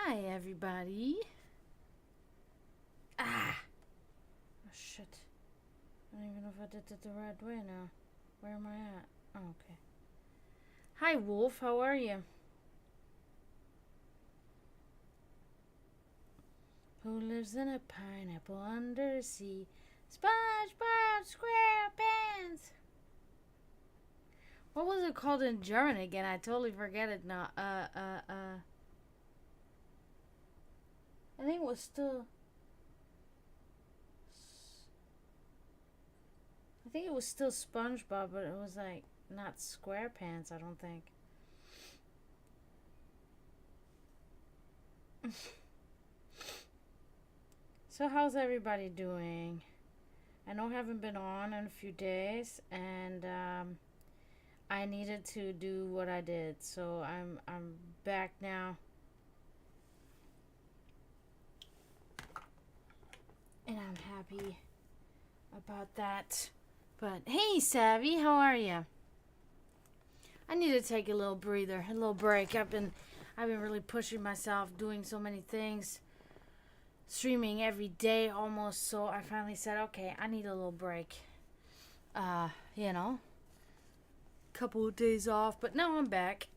Hi, everybody. Ah! Oh, shit. I don't even know if I did it the right way now. Where am I at? Oh, okay. Hi, Wolf. How are you? Who lives in a pineapple under the sea? SpongeBob SquarePants. What was it called in German again? I totally forget it now. I think it was still. I think it was still SpongeBob, but it was like not SquarePants. I don't think. So how's everybody doing? I know I haven't been on in a few days, and I needed to do what I did, so I'm back now, and I'm happy about that. But hey, Savvy, how are you? I need to take a little breather, a little break. I've been really pushing myself, doing so many things, streaming every day almost. So I finally said, okay, I need a little break. You know, couple of days off, but now I'm back.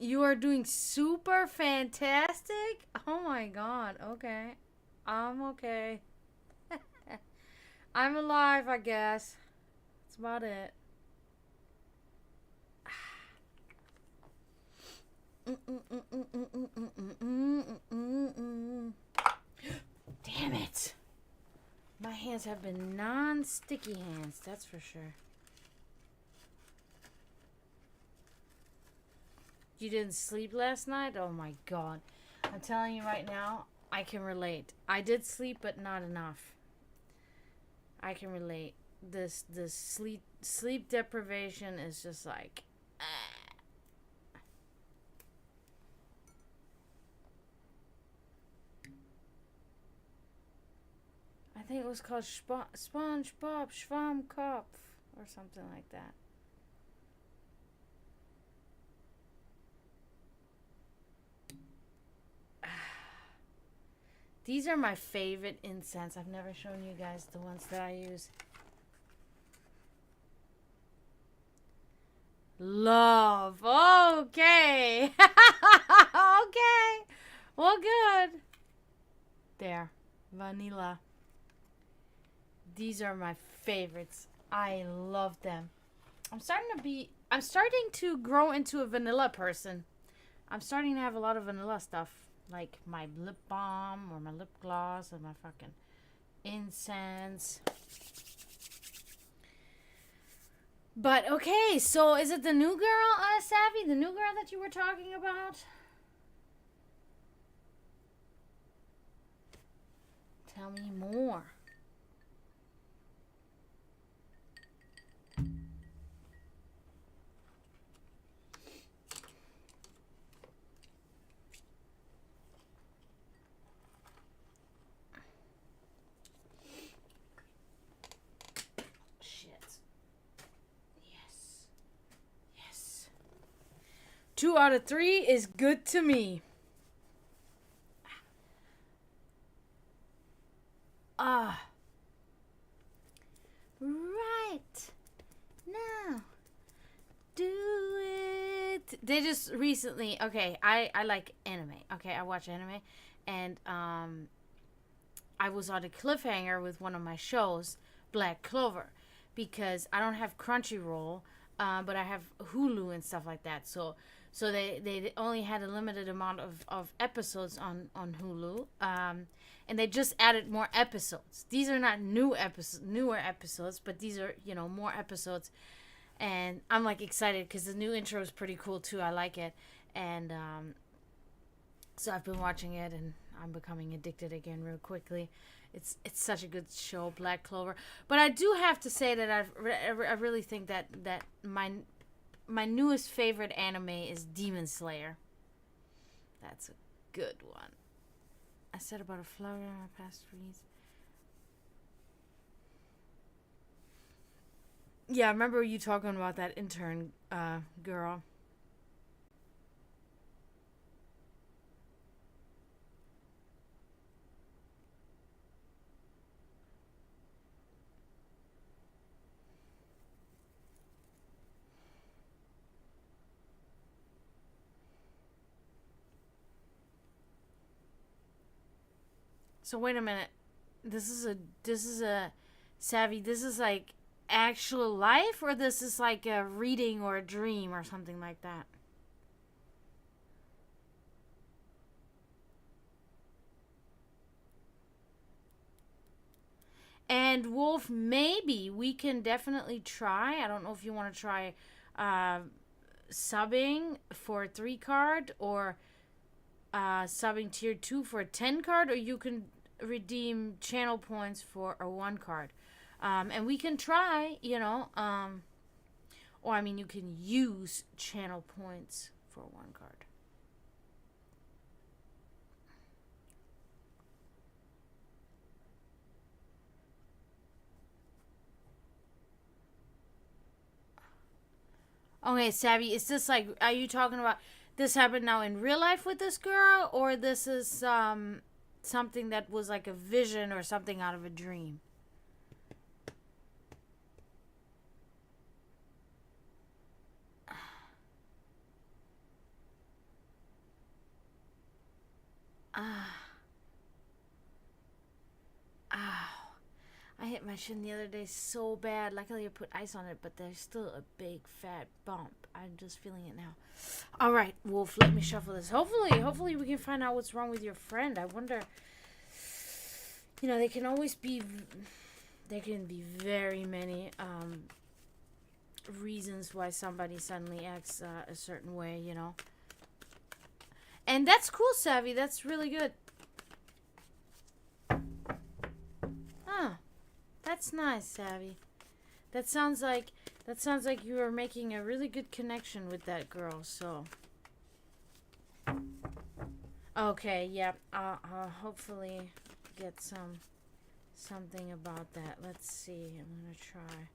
You are doing super fantastic. Oh my god. Okay, I'm okay. I'm alive, I guess. That's about it. Damn it. My hands have been non-sticky hands, that's for sure. You didn't sleep last night? Oh my god. I'm telling you right now, I can relate. I did sleep, but not enough. I can relate. This sleep deprivation is just like I think it was called SpongeBob Schwammkopf or something like that. These are my favorite incense. I've never shown you guys the ones that I use. Love. Okay. Okay. Well, good. There. Vanilla. These are my favorites. I love them. I'm starting to grow into a vanilla person. I'm starting to have a lot of vanilla stuff. Like my lip balm or my lip gloss and my fucking incense. But okay, so is it the new girl, Savvy? The new girl that you were talking about? Tell me more. Shit. Yes. Yes. 2 out of 3 is good to me. Ah. Right. Now. Do it. They just recently, okay, I like anime. Okay, I watch anime. And I was on a cliffhanger with one of my shows, Black Clover, because I don't have Crunchyroll, but I have Hulu and stuff like that. So they only had a limited amount of episodes on Hulu, and they just added more episodes. These are not newer episodes, but these are more episodes, and I'm like excited because the new intro is pretty cool too. I like it, and so I've been watching it, and I'm becoming addicted again real quickly. It's such a good show, Black Clover. But I do have to say that I really think that my newest favorite anime is Demon Slayer. That's a good one. I said about a flower in my past reads. Yeah, I remember you talking about that intern girl. So wait a minute. This is a savvy. This is like actual life, or this is like a reading or a dream or something like that. And Wolf, maybe we can definitely try. I don't know if you want to try uh, subbing for a 3 card, or subbing tier 2 for a 10 card, or you can redeem channel points for a 1 card. And we can try, or I mean, you can use channel points for 1 card. Okay, Savvy, is this like, are you talking about this happened now in real life with this girl, or this is something that was like a vision or something out of a dream? Ah, ow. I hit my shin the other day so bad. Luckily, I put ice on it, but there's still a big fat bump. I'm just feeling it now. All right, Wolf, let me shuffle this. Hopefully we can find out what's wrong with your friend. I wonder, they can always be, there can be very many reasons why somebody suddenly acts a certain way. And that's cool, Savvy. That's really good. Huh. That's nice, Savvy. That sounds like you are making a really good connection with that girl. So, okay, yeah. I'll hopefully get something about that. Let's see. I'm gonna try.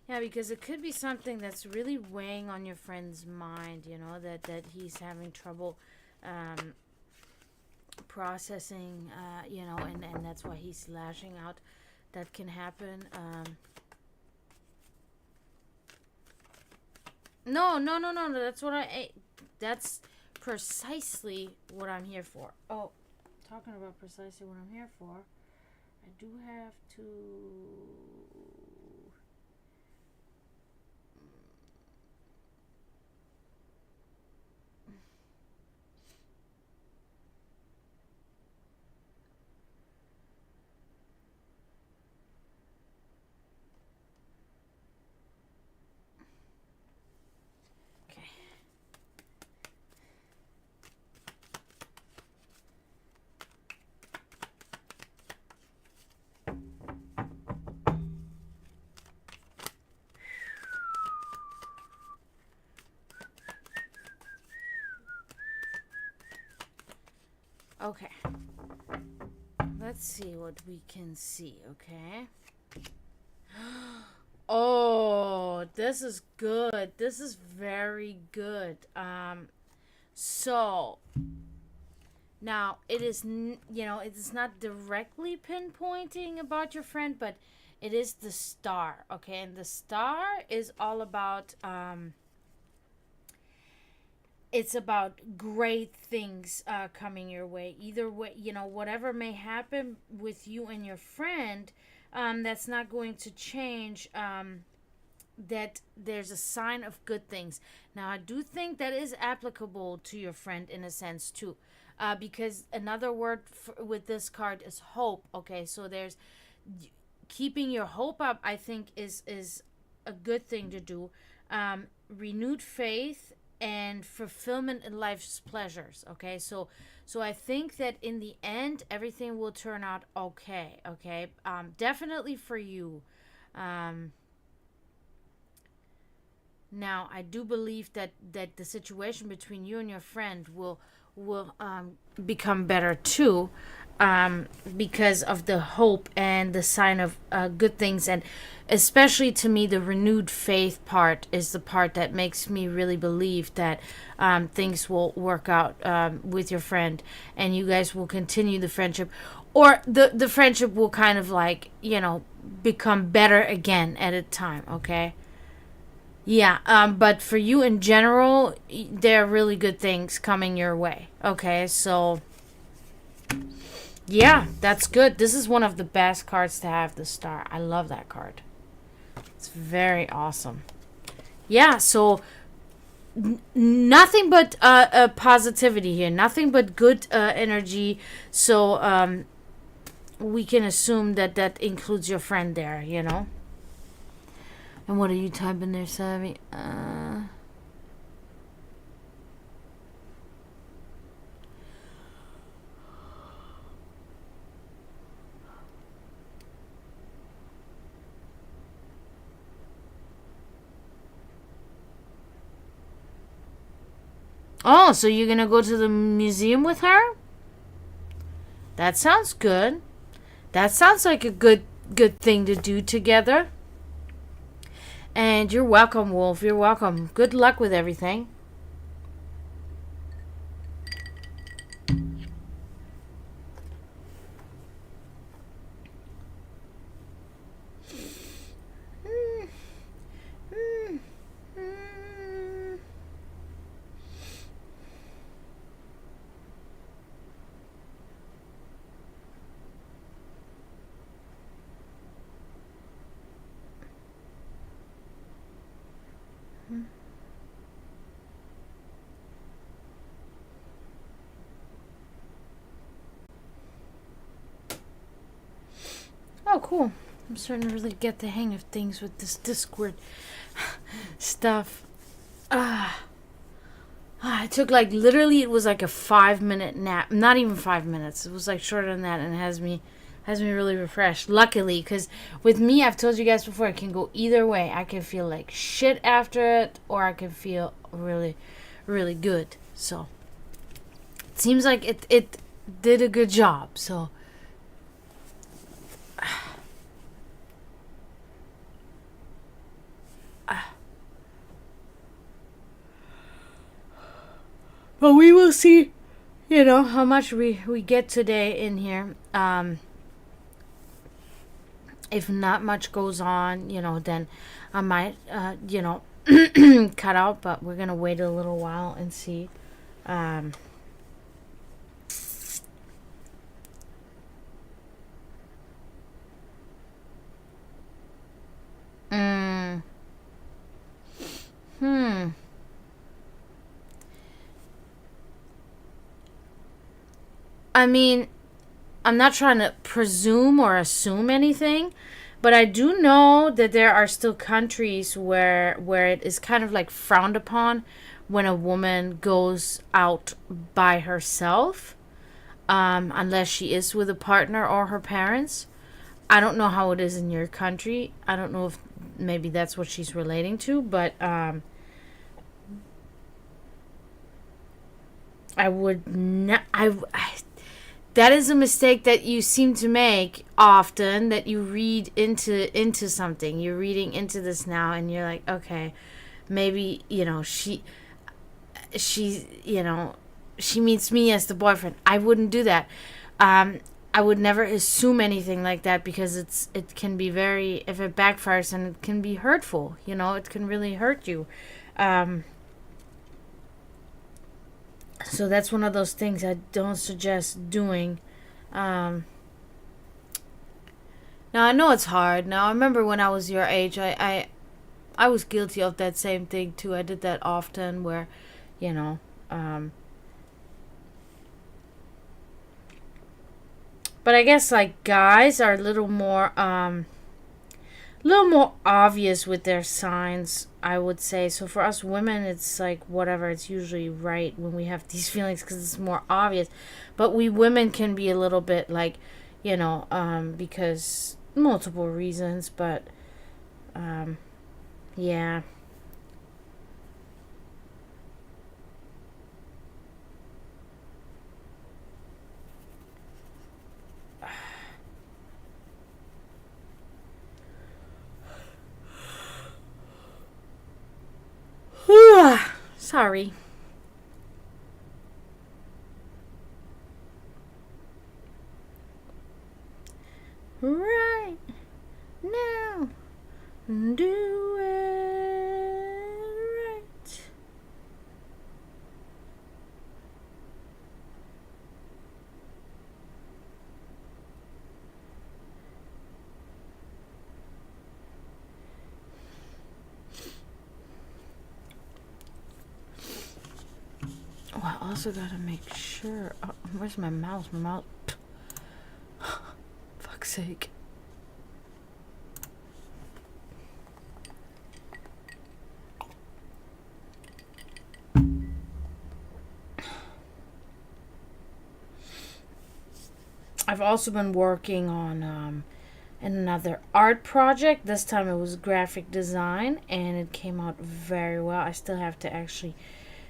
Yeah, because it could be something that's really weighing on your friend's mind, that he's having trouble processing, and that's why he's lashing out. That can happen. No, no, no, no, no. That's precisely what I'm here for. Oh, talking about precisely what I'm here for, I do have to. Okay. Let's see what we can see, okay? Oh, this is good. This is very good. So now it is, it is not directly pinpointing about your friend, but it is the star, okay? And the star is all about, it's about great things coming your way. Either way, whatever may happen with you and your friend, that's not going to change. That there's a sign of good things. Now, I do think that is applicable to your friend in a sense too, because another word with this card is hope. Okay, so there's keeping your hope up. I think is a good thing to do. Renewed faith and fulfillment in life's pleasures. Okay, so I think that in the end everything will turn out okay. Okay, definitely for you. Now I do believe that the situation between you and your friend will become better too. because of the hope and the sign of good things. And especially to me, the renewed faith part is the part that makes me really believe that things will work out with your friend, and you guys will continue the friendship, or the friendship will kind of like, become better again at a time. Okay. Yeah, but for you in general, there are really good things coming your way. Okay, so yeah, that's good. This is one of the best cards to have, the star. I love that card. It's very awesome. Yeah, so nothing but positivity here. Nothing but good energy. So we can assume that that includes your friend there. And what are you typing there, Savvy? Oh, so you're gonna go to the museum with her? That sounds good. That sounds like a good thing to do together. And you're welcome, Wolf. You're welcome. Good luck with everything. Oh, cool. I'm starting to really get the hang of things with this Discord stuff. I took like literally it was like a 5 minute nap. Not even 5 minutes. It was like shorter than that, and it has me really refreshed. Luckily, because with me, I've told you guys before, it can go either way. I can feel like shit after it, or I can feel really, really good. So it seems like it did a good job. So but we will see, how much we get today in here. If not much goes on, then I might, cut out. But we're gonna wait a little while and see. Um, mm, hmm. I mean, I'm not trying to presume or assume anything, but I do know that there are still countries where it is kind of like frowned upon when a woman goes out by herself, unless she is with a partner or her parents. I don't know how it is in your country. I don't know if maybe that's what she's relating to, but I would not. That is a mistake that you seem to make often, that you read into something. You're reading into this now, and you're like, okay, maybe she she meets me as the boyfriend. I wouldn't do that. I would never assume anything like that, because it can be very, if it backfires, and it can be hurtful. It can really hurt you. So that's one of those things I don't suggest doing. Um, Now I know it's hard. Now I remember when I was your age, I was guilty of that same thing too. I did that often, where, you know, um, but I guess like guys are a little more obvious with their signs, I would say. So for us women, it's like whatever. It's usually right when we have these feelings, because it's more obvious. But we women can be a little bit like, because multiple reasons. But yeah. sorry. Right now, do it right. Oh, I also gotta make sure. Oh, where's my mouse? My mouse. Fuck's sake. I've also been working on another art project. This time it was graphic design, and it came out very well. I still have to actually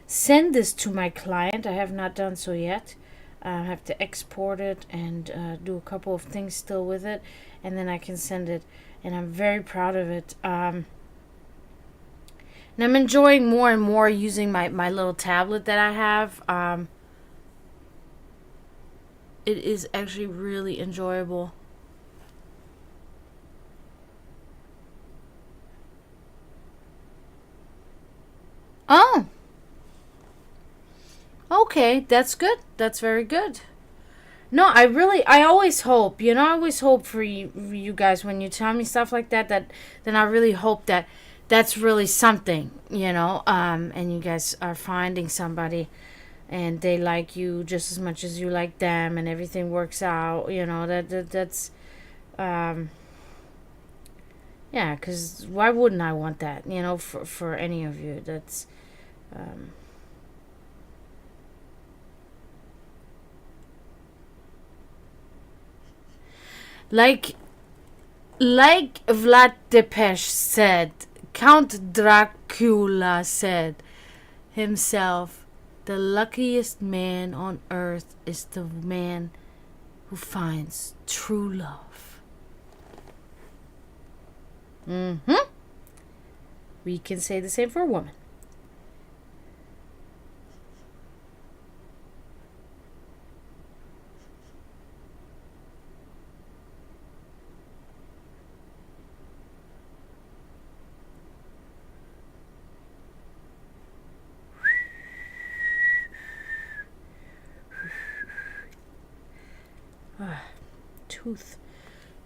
send this to my client. I have not done so yet. I have to export it and do a couple of things still with it, and then I can send it. And I'm very proud of it. And I'm enjoying more and more using my little tablet that I have. It is actually really enjoyable. Oh, okay, that's good. That's very good. No, I always hope, I always hope for you guys when you tell me stuff like that, then I really hope that that's really something, and you guys are finding somebody and they like you just as much as you like them and everything works out, that's, um, yeah, because why wouldn't I want that, for any of you? That's, um, like Vlad Tepes said, Count Dracula said himself, the luckiest man on earth is the man who finds true love. Mm-hmm. We can say the same for a woman.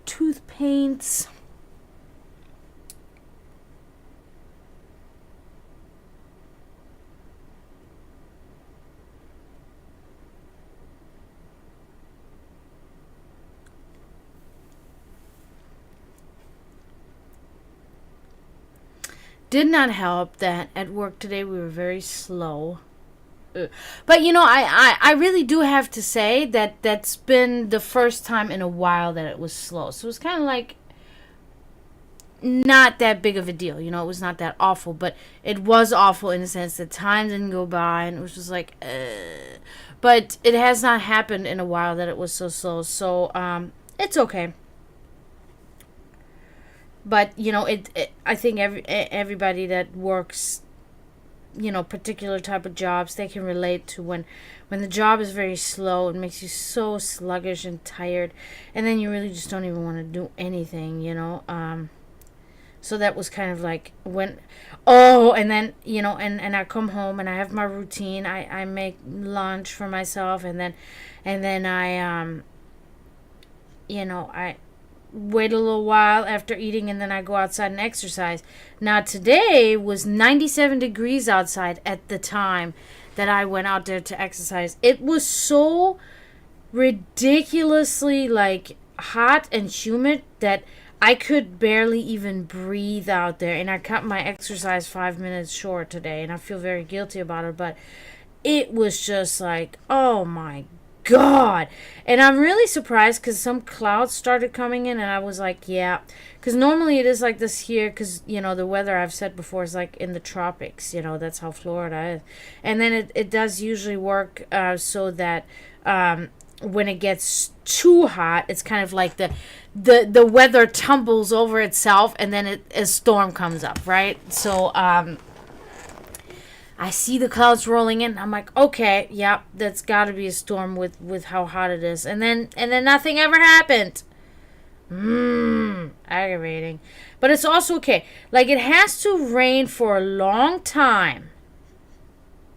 Tooth paints. Did not help that at work today we were very slow. But I really do have to say that that's been the first time in a while that it was slow. So it was kind of like not that big of a deal. It was not that awful, but it was awful in the sense that time didn't go by and it was just like, but it has not happened in a while that it was so slow. So it's okay. But I think everybody that works particular type of jobs, they can relate to when the job is very slow. It makes you so sluggish and tired, and then you really just don't even want to do anything. So that was kind of like when, and then and I come home and I have my routine. I make lunch for myself, and then I wait a little while after eating, and then I go outside and exercise. Now today was 97 degrees outside at the time that I went out there to exercise. It was so ridiculously like hot and humid that I could barely even breathe out there, and I cut my exercise 5 minutes short today, and I feel very guilty about it, but it was just like, oh my God. And I'm really surprised because some clouds started coming in, and I was like, yeah, because normally it is like this here, because the weather, I've said before, is like in the tropics. That's how Florida is. And then it does usually work so that when it gets too hot, it's kind of like the weather tumbles over itself, and then a storm comes up, right? So I see the clouds rolling in. I'm like, okay, yep, that's got to be a storm with how hot it is. And then nothing ever happened. Aggravating. But it's also okay. Like, it has to rain for a long time.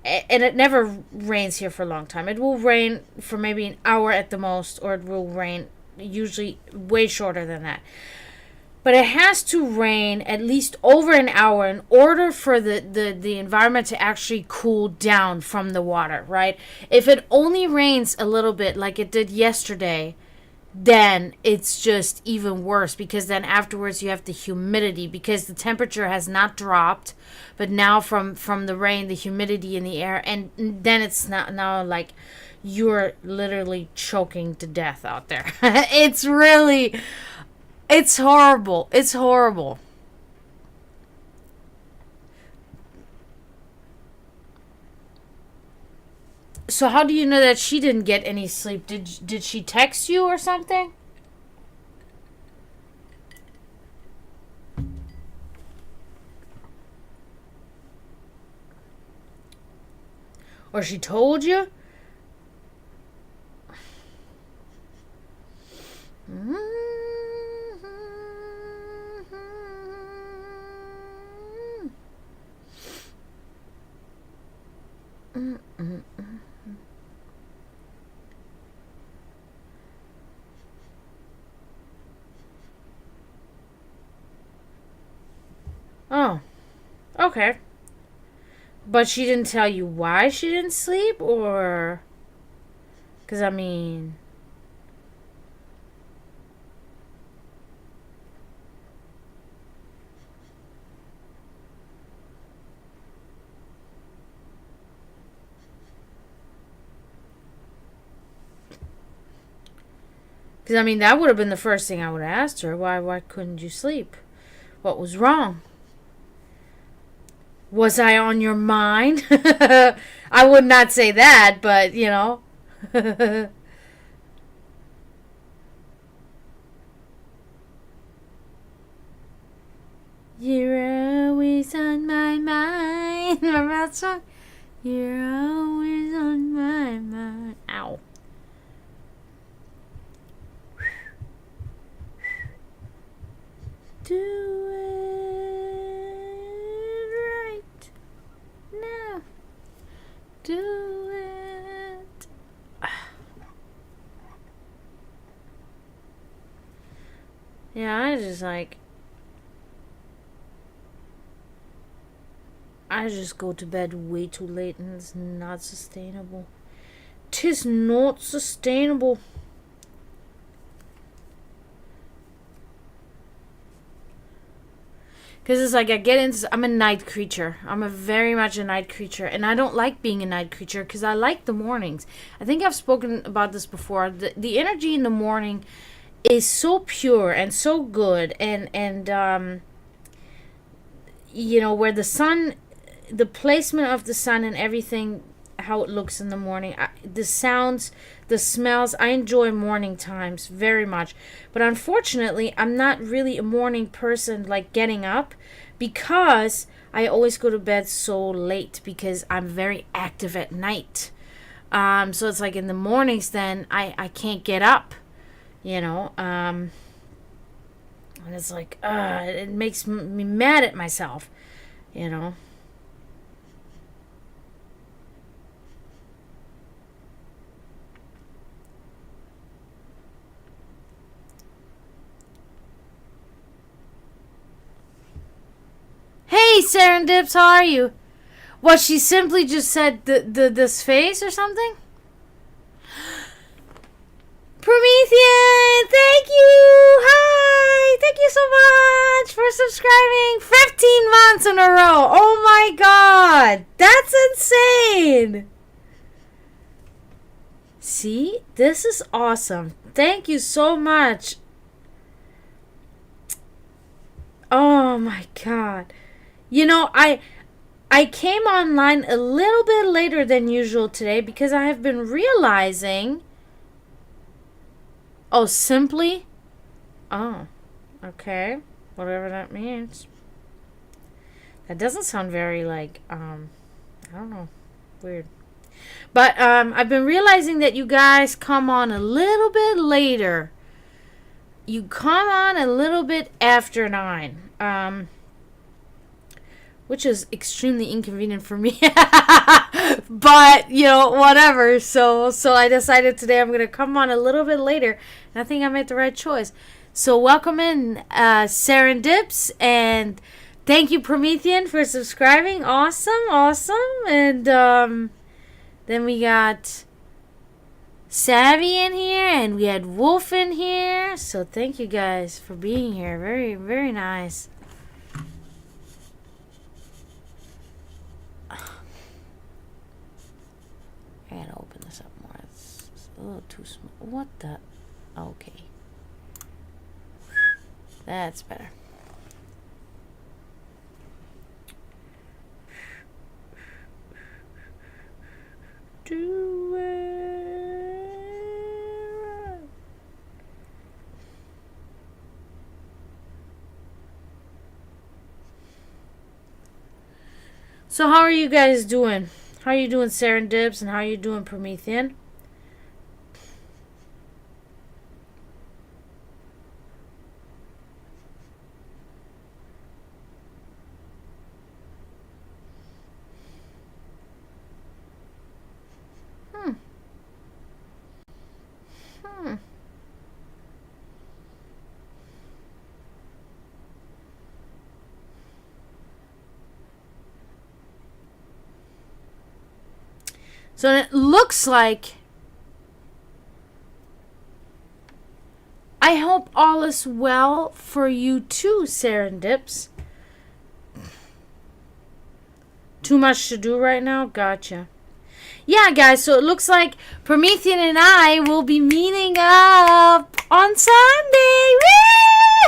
And it never rains here for a long time. It will rain for maybe an hour at the most, or it will rain usually way shorter than that. But it has to rain at least over an hour in order for the environment to actually cool down from the water, right? If it only rains a little bit like it did yesterday, then it's just even worse, because then afterwards you have the humidity, because the temperature has not dropped, but now from the rain, the humidity in the air, and then it's not now like you're literally choking to death out there. It's horrible. It's horrible. So how do you know that she didn't get any sleep? Did she text you or something? Or she told you? Oh, okay. But she didn't tell you why she didn't sleep, or... Because, I mean... Because, I mean, that would have been the first thing I would have asked her. Why couldn't you sleep? What was wrong? Was I on your mind? I would not say that, but, you know. You're always on my mind. Remember that song? You're always on my mind. Ow. Do it right now. Do it. Yeah, I just go to bed way too late, and it's not sustainable. 'Tis not sustainable. Because it's like I get into... I'm a night creature. I'm very much a night creature. And I don't like being a night creature because I like the mornings. I think I've spoken about this before. The energy in the morning is so pure and so good. And you know, where the sun... The placement of the sun and everything, how it looks in the morning. The sounds, the smells. I enjoy morning times very much. But unfortunately, I'm not really a morning person, like getting up, because I always go to bed so late because I'm very active at night. So it's like in the mornings then I can't get up, you know. And it's like, it makes me mad at myself, you know. Hey, Serendips, how are you? What, she simply just said this face or something? Promethean, thank you! Hi! Thank you so much for subscribing 15 months in a row! Oh my god! That's insane! See? This is awesome. Thank you so much. Oh my god. You know, I came online a little bit later than usual today because I have been realizing... Oh, simply? Oh, okay. Whatever that means. That doesn't sound very, like, I don't know. Weird. But I've been realizing that you guys come on a little bit later. You come on a little bit after 9. Which is extremely inconvenient for me. But, whatever. So I decided today I'm going to come on a little bit later. And I think I made the right choice. So welcome in Serendips. And thank you, Promethean, for subscribing. Awesome. And then we got Savvy in here. And we had Wolf in here. So thank you guys for being here. Very, very nice. I gotta open this up more. It's a little too small. What the? Okay. That's better. Do it. So how are you guys doing? How are you doing, Serendips, and how are you doing, Promethean? So it looks like, I hope all is well for you too, Serendips. Too much to do right now? Gotcha. Yeah, guys, so it looks like Promethean and I will be meeting up on Sunday.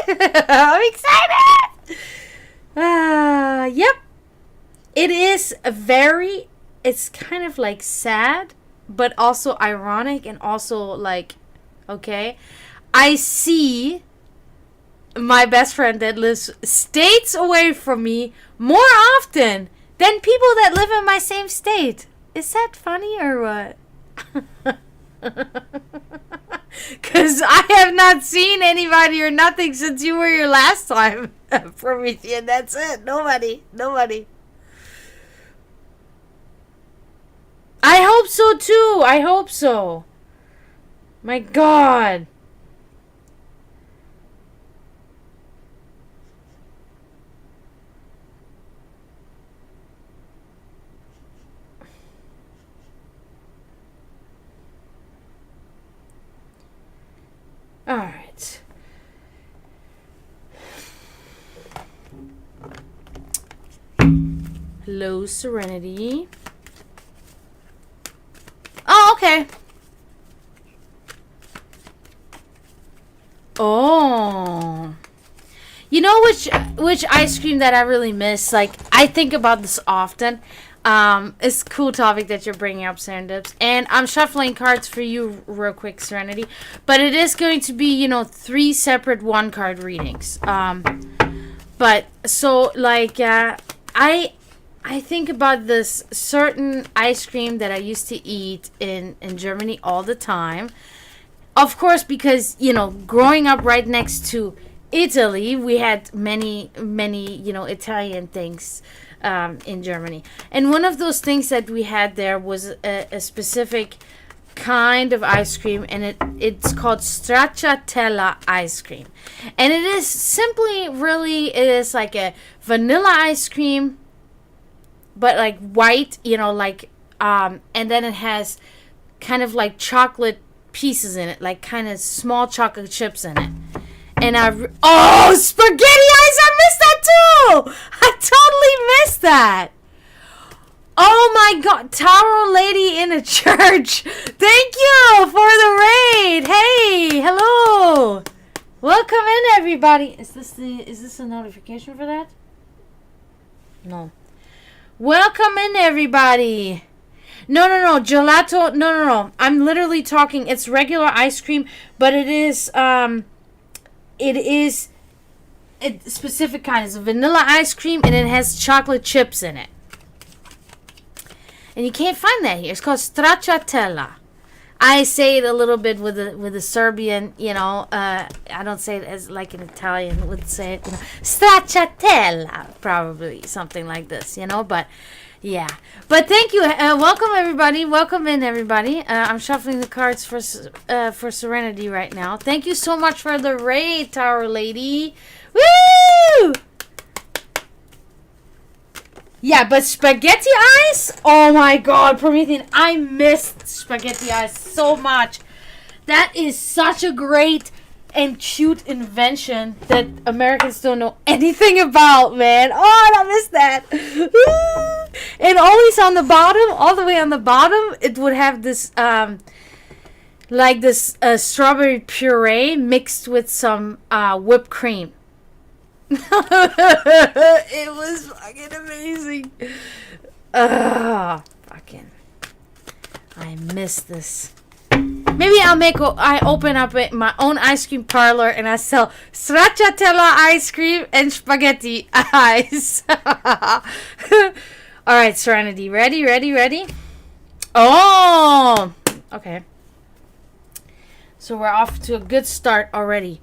Woo! I'm excited! Yep. It is it's kind of like sad, but also ironic and also like, okay, I see my best friend that lives states away from me more often than people that live in my same state. Is that funny or what? Because I have not seen anybody or nothing since you were here last time, Promethean. That's it. Nobody. I hope so too. I hope so. My God. All right. Hello, Serenity. Oh, okay. Oh. You know which ice cream that I really miss? Like, I think about this often. It's a cool topic that you're bringing up, Serendips. And I'm shuffling cards for you real quick, Serenity. But it is going to be, 3 separate one-card readings. But, so, like, I think about this certain ice cream that I used to eat in Germany all the time. Of course, because, growing up right next to Italy, we had many, Italian things in Germany. And one of those things that we had there was a specific kind of ice cream, and it's called stracciatella ice cream. And it is simply, really, it is like a vanilla ice cream, but like white, and then it has kind of like chocolate pieces in it, like kind of small chocolate chips in it. And spaghetti ice! I missed that too! I totally missed that! Oh my God, Taro Lady in a church! Thank you for the raid! Hey, hello! Welcome in, everybody! Is this a notification for that? No. Welcome in, everybody! No, gelato, no. I'm literally talking, it's regular ice cream, but it is a specific kind. It's a vanilla ice cream, and it has chocolate chips in it. And you can't find that here. It's called stracciatella. I say it a little bit with a Serbian, I don't say it as like an Italian would say it, stracciatella, probably something like this, but yeah. But thank you. Welcome everybody. Welcome in everybody. I'm shuffling the cards for Serenity right now. Thank you so much for the raid, Tower Lady. Woo! Yeah, but spaghetti eyes? Oh my god, Promethean, I missed spaghetti eyes so much. That is such a great and cute invention that Americans don't know anything about, man. Oh, I missed that. And always on the bottom, all the way on the bottom, it would have this, like this strawberry puree mixed with some whipped cream. It was fucking amazing. Fucking, I missed this. Maybe I open up my own ice cream parlor and I sell stracciatella ice cream and spaghetti eyes. All right, Serenity, ready? Oh, okay. So we're off to a good start already,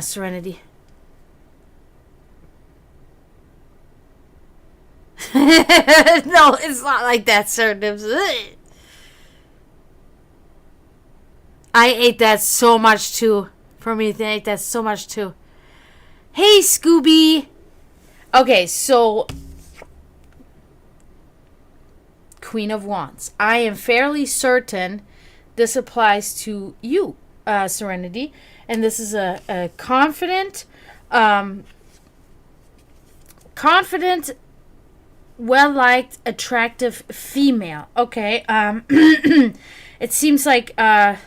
Serenity. No, it's not like that, Sir Nibs. I ate that so much too. Promethean ate that so much too. Hey, Scooby. Okay, so Queen of Wands. I am fairly certain this applies to you, Serenity. And this is a confident, well-liked, attractive female. Okay. It seems like that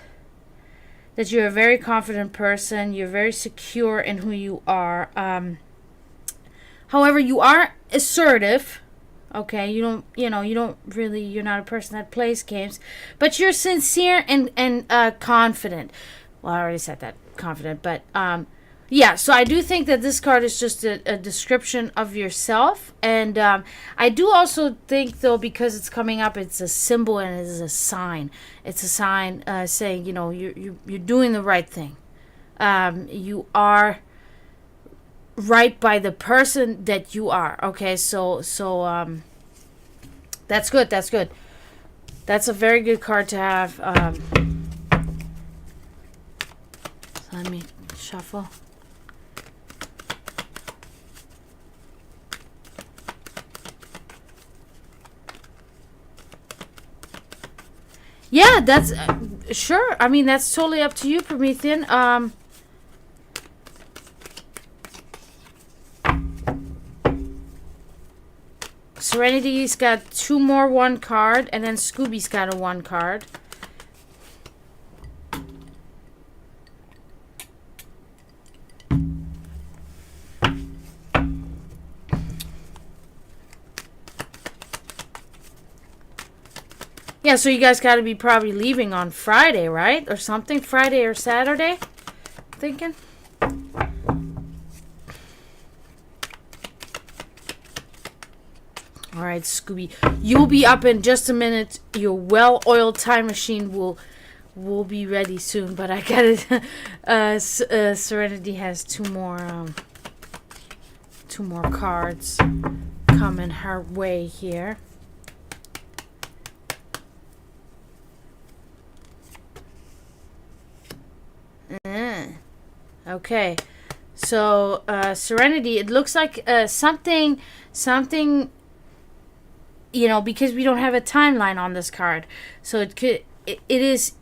you're a very confident person. You're very secure in who you are. However, you are assertive. Okay, you're not a person that plays games, but you're sincere and confident. Well, I already said that, confident, but yeah, so I do think that this card is just a description of yourself. And I do also think, though, because it's coming up, it's a symbol and it is a sign. It's a sign saying, you're doing the right thing. You are right by the person that you are. Okay, so that's good. That's a very good card to have. So let me shuffle. Yeah, that's sure. I mean, that's totally up to you, Promethean. Serenity's got 2 more 1 card, and then Scooby's got a 1 card. Yeah, so you guys got to be probably leaving on Friday, right? Or something? Friday or Saturday? I'm thinking. All right, Scooby. You'll be up in just a minute. Your well-oiled time machine will be ready soon. But I got it. Serenity has 2 more cards coming her way here. Okay, so Serenity, it looks like something, because we don't have a timeline on this card, so it is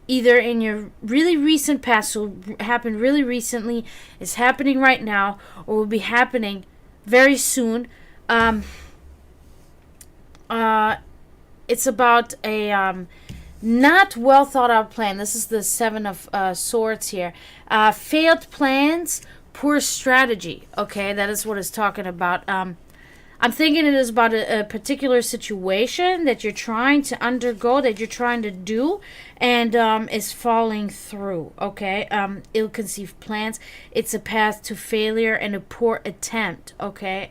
either in your really recent past, so happened really recently, is happening right now, or will be happening very soon. It's about a not well thought out plan. This is the 7 of Swords here. Failed plans, poor strategy. Okay, that is what it's talking about. I'm thinking it is about a particular situation that you're trying to undergo, that you're trying to do, and is falling through. Okay, ill-conceived plans. It's a path to failure and a poor attempt. Okay.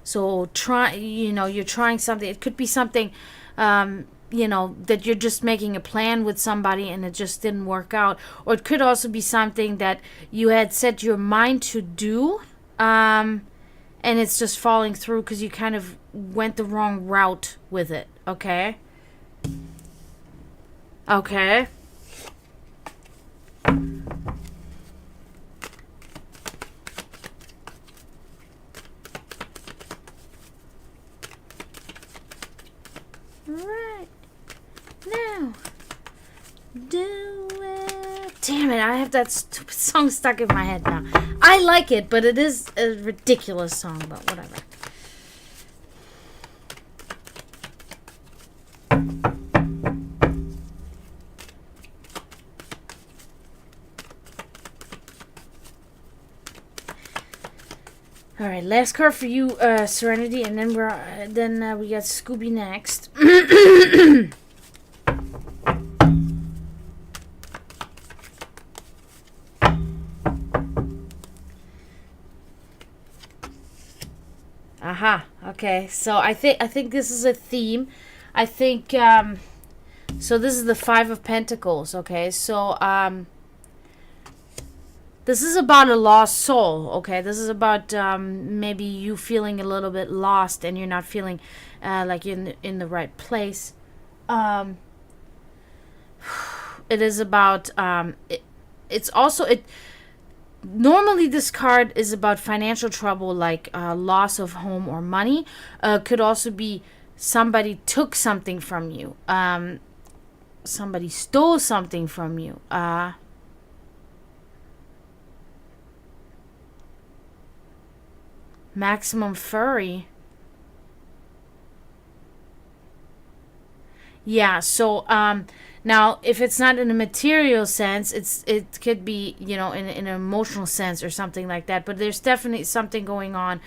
So you're trying something. It could be something, that you're just making a plan with somebody and it just didn't work out. Or it could also be something that you had set your mind to do, and it's just falling through because you kind of went the wrong route with it. Okay? Okay. Right. Now. Do it. Damn it, I have that stupid song stuck in my head now. I like it, but it is a ridiculous song, but whatever. All right, last card for you, Serenity, and then we got Scooby next. Aha. Okay. So I think this is a theme. I think so this is the 5 of Pentacles, okay? So this is about a lost soul, okay? This is about maybe you feeling a little bit lost and you're not feeling like you're in the right place. It is about it's also normally this card is about financial trouble, like loss of home or money. Could also be somebody took something from you. Somebody stole something from you. Maximum furry. Yeah, so now if it's not in a material sense, it could be, in an emotional sense or something like that. But there's definitely something going on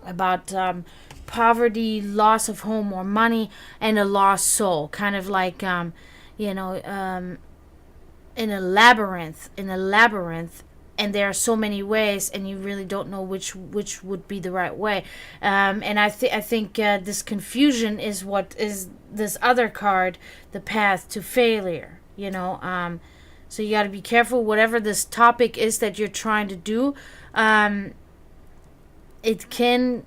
about poverty, loss of home or money, and a lost soul. Kind of like in a labyrinth. And there are so many ways, and you really don't know which would be the right way. And I think this confusion is what is this other card, the path to failure. So you got to be careful. Whatever this topic is that you're trying to do, it can,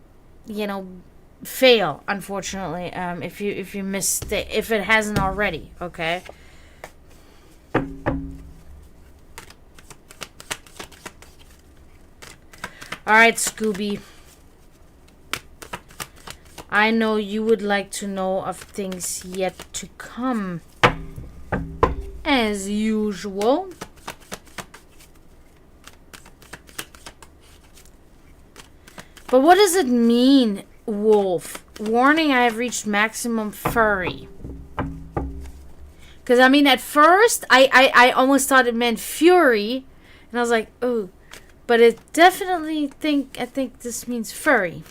fail. Unfortunately, if you miss if it hasn't already. Okay. Alright, Scooby. I know you would like to know of things yet to come. As usual. But what does it mean, wolf? Warning, I have reached maximum furry. Because, at first, I almost thought it meant fury. And I was like, oh. But it definitely I think this means furry.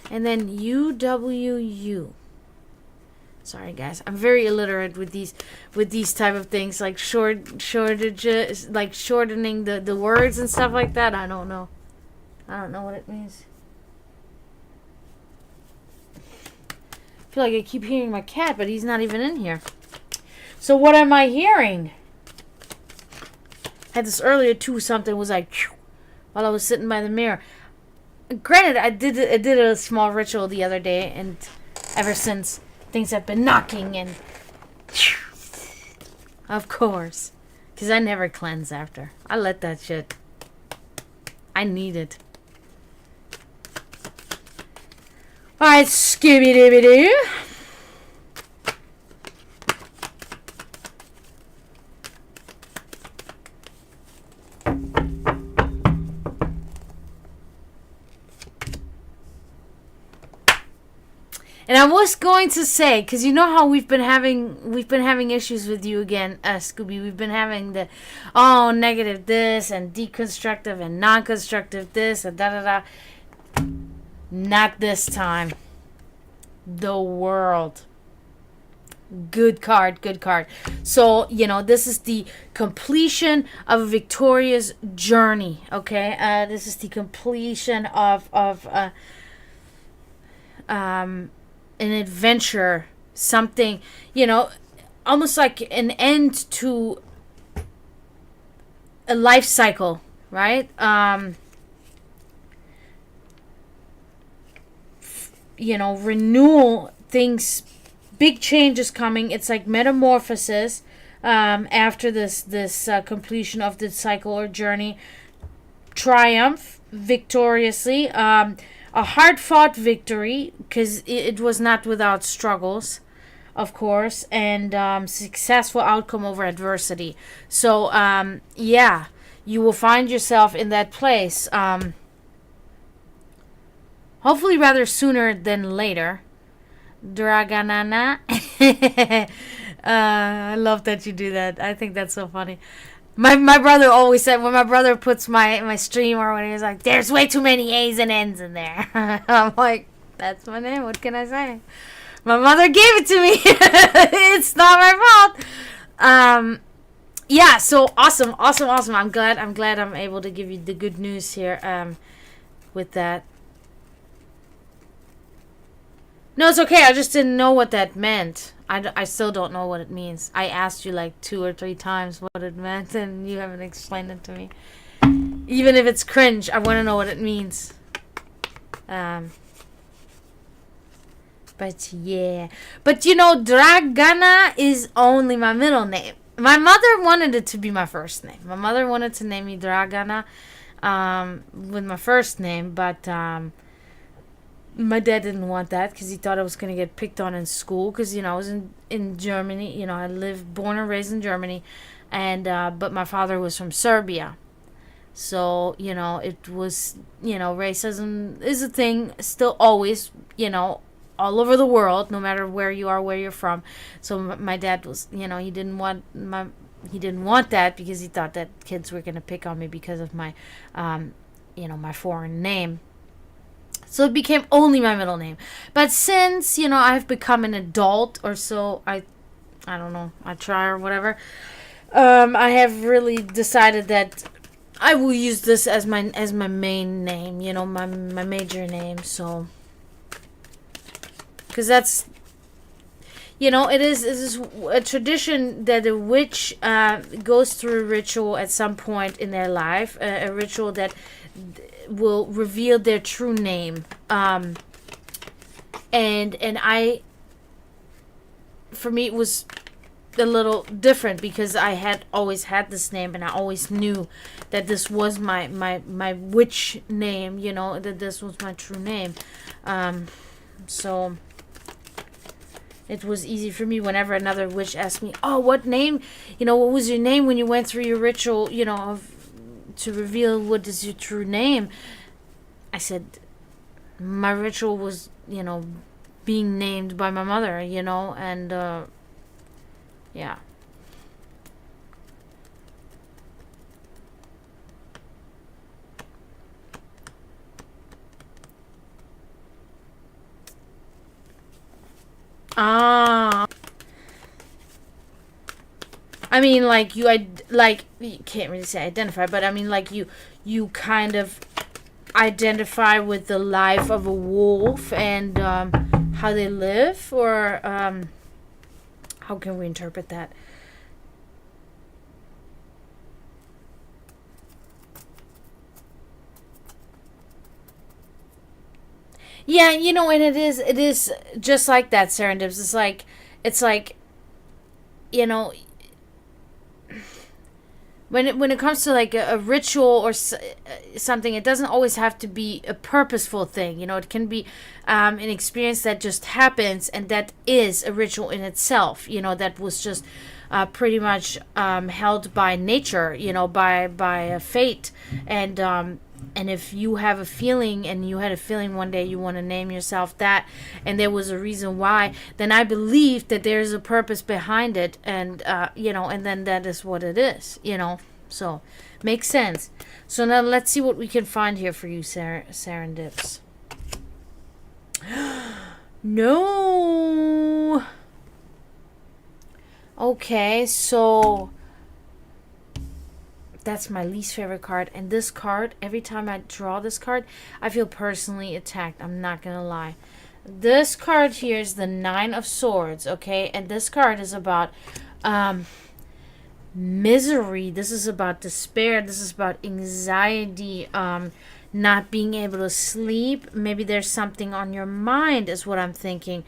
And then UWU. Sorry guys, I'm very illiterate with these type of things, like shortages, like shortening the words and stuff like that. I don't know what it means. I feel like I keep hearing my cat, but he's not even in here. So what am I hearing? I had this earlier too. Something was like while I was sitting by the mirror. Granted, I did a small ritual the other day, and ever since, things have been knocking, and of course, because I never cleanse after. I let that shit. I need it. Alright, Scooby-Dooby-Doo. And I was going to say, because you know how we've been having issues with you again, Scooby. We've been having the negative this and deconstructive and non-constructive this and da da da. Not this time. The world. Good card, good card. So, this is the completion of a victorious journey, okay? This is the completion of an adventure, something, almost like an end to a life cycle, right? Renewal, things, big changes coming. It's like metamorphosis after this completion of the cycle or journey. Triumph victoriously. A hard-fought victory, because it was not without struggles, of course, and successful outcome over adversity. So, yeah, you will find yourself in that place. Hopefully rather sooner than later. Dragana. I love that you do that. I think that's so funny. My brother always said, when my brother puts my stream or when he's like, there's way too many A's and N's in there. I'm like, that's my name. What can I say? My mother gave it to me. It's not my fault. Yeah, so awesome. I'm glad I'm able to give you the good news here with that. No, it's okay. I just didn't know what that meant. I still don't know what it means. I asked you like 2 or 3 times what it meant, and you haven't explained it to me. Even if it's cringe, I want to know what it means. But yeah. But Dragana is only my middle name. My mother wanted it to be my first name. My mother wanted to name me Dragana with my first name, but my dad didn't want that because he thought I was going to get picked on in school because, I was in Germany. I born and raised in Germany, and but my father was from Serbia. So, it was, racism is a thing still always, all over the world, no matter where you are, where you're from. So my dad was, he didn't want that because he thought that kids were going to pick on me because of my, my foreign name. So it became only my middle name. But since, I've become an adult or so, I don't know, I try or whatever, I have really decided that I will use this as my main name, my major name. So, because that's, it is a tradition that a witch goes through a ritual at some point in their life, a ritual that will reveal their true name, and I, for me, it was a little different because I had always had this name, and I always knew that this was my witch name, that this was my true name. So it was easy for me whenever another witch asked me, oh, what name, what was your name when you went through your ritual, to reveal what is your true name. I said my ritual was, being named by my mother, and yeah. I mean, like you can't really say identify, but I mean, like you kind of identify with the life of a wolf and how they live, or how can we interpret that? Yeah, and it is just like that, Serendips. It's like, you know, when it comes to like a ritual or something, it doesn't always have to be a purposeful thing. It can be an experience that just happens, and that is a ritual in itself. That was just pretty much held by nature. By fate, and if you have a feeling, and you had a feeling one day you want to name yourself that, and there was a reason why, then I believe that there's a purpose behind it, and and then that is what it is. So makes sense. So now let's see what we can find here for you, Serendips. No. Okay, so that's my least favorite card. And this card, every time I draw this card, I feel personally attacked. I'm not gonna lie. This card here is the Nine of Swords, okay? And this card is about misery. This is about despair. This is about anxiety, not being able to sleep. Maybe there's something on your mind, is what I'm thinking.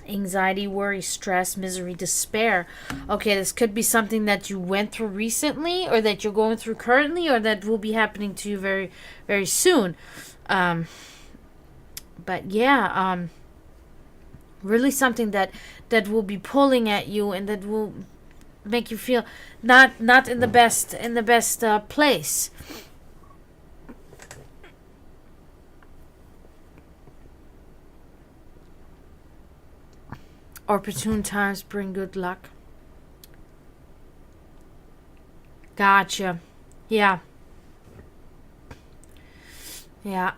Anxiety, worry, stress, misery, despair. Okay, this could be something that you went through recently, or that you're going through currently, or that will be happening to you very, very soon. But yeah, really something that will be pulling at you, and that will make you feel not in the best place. Opportune times bring good luck. Gotcha. Yeah. Yeah.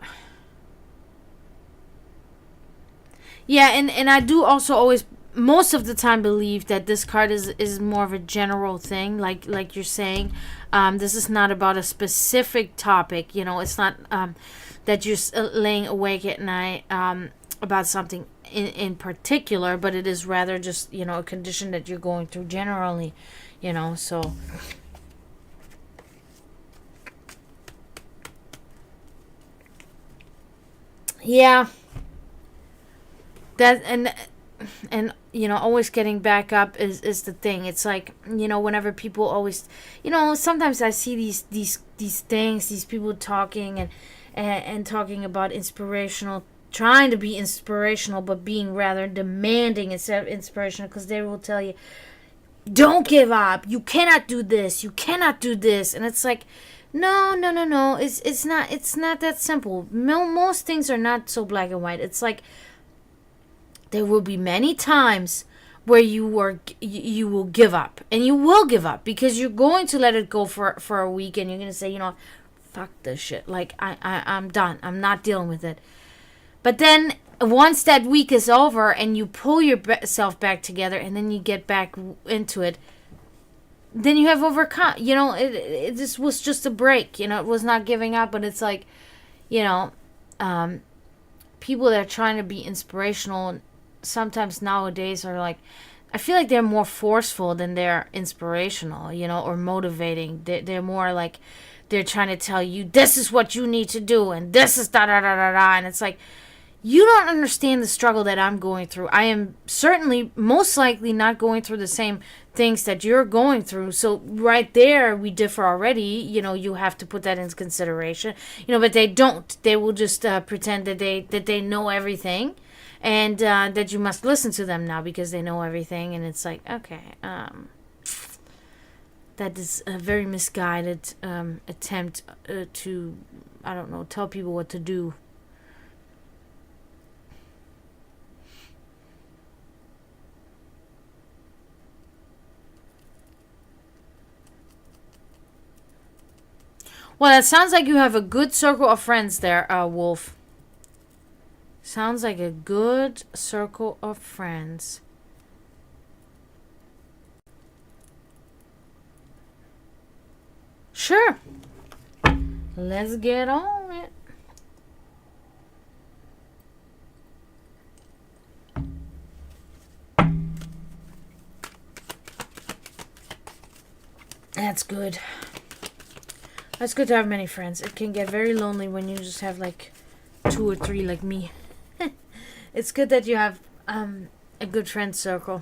Yeah, and I do also always, most of the time, believe that this card is more of a general thing, like you're saying. This is not about a specific topic. You know, it's not that you're laying awake at night about something in particular, but it is rather just, you know, a condition that you're going through generally. You know, so yeah, that and you know, always getting back up is the thing. It's like, you know, whenever people always, you know, sometimes I see these things, these people talking and talking about inspirational, trying to be inspirational, but being rather demanding instead of inspirational, because they will tell you, don't give up, you cannot do this, you cannot do this. And it's like, no, no, no, no, it's not that simple. Most things are not so black and white. It's like, there will be many times where you will give up, and you will give up, because you're going to let it go for a week, and you're going to say, you know, fuck this shit, like I'm done, I'm not dealing with it. But then once that week is over and you pull yourself back together, and then you get back into it, then you have overcome, you know, it this was just a break, you know, it was not giving up. But it's like, you know, people that are trying to be inspirational sometimes nowadays are like, I feel like they're more forceful than they're inspirational, you know, or motivating. They're more like, they're trying to tell you, this is what you need to do, and this is da da da da da. And it's like, you don't understand the struggle that I'm going through. I am certainly, most likely, not going through the same things that you're going through. So right there, we differ already. You know, you have to put that into consideration. You know, but they don't. They will just pretend that they know everything, and that you must listen to them now because they know everything. And it's like, okay, that is a very misguided attempt to, I don't know, tell people what to do. Well, it sounds like you have a good circle of friends there, Wolf. Sounds like a good circle of friends. Sure. Let's get on it. That's good. It's good to have many friends. It can get very lonely when you just have like 2 or 3 like me. It's good that you have a good friend circle.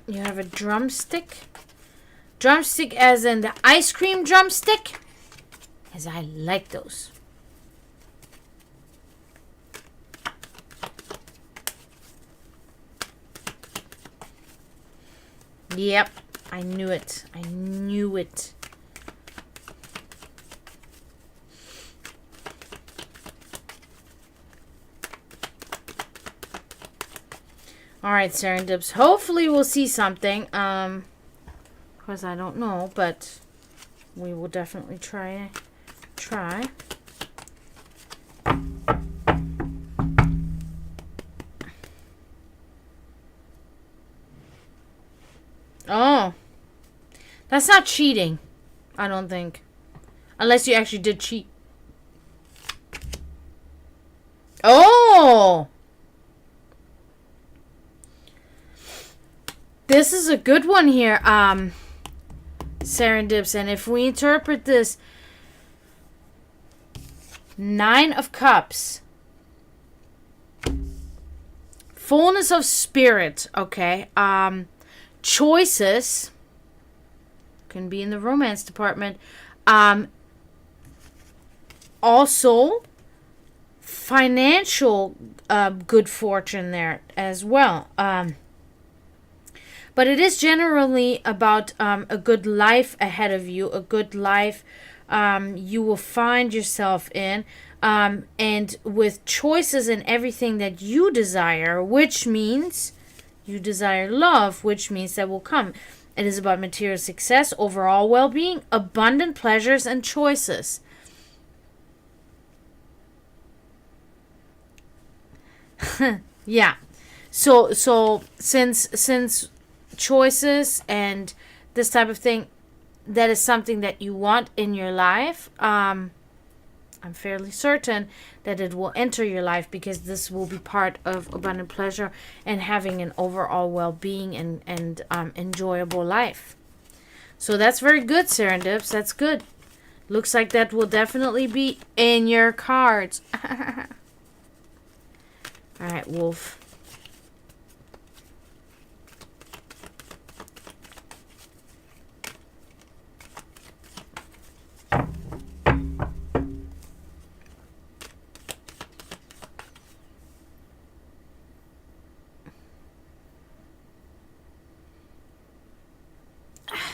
You have a drumstick. Drumstick as in the ice cream drumstick? As I like those. Yep, I knew it. I knew it. All right, Serendips. Hopefully we'll see something. Of course, I don't know, but we will definitely try try. Oh. That's not cheating, I don't think. Unless you actually did cheat. Oh! This is a good one here, Serendips. And if we interpret this, 9 of Cups. Fullness of spirit, okay. Choices. Can be in the romance department. Also, financial good fortune there as well. But it is generally about a good life ahead of you, a good life you will find yourself in, and with choices in everything that you desire, which means you desire love, which means that will come. It is about material success, overall well-being, abundant pleasures, and choices. Yeah. So since choices and this type of thing, that is something that you want in your life, I'm fairly certain that it will enter your life, because this will be part of abundant pleasure and having an overall well-being and enjoyable life. So that's very good, Serendips. That's good. Looks like that will definitely be in your cards. All right, Wolf.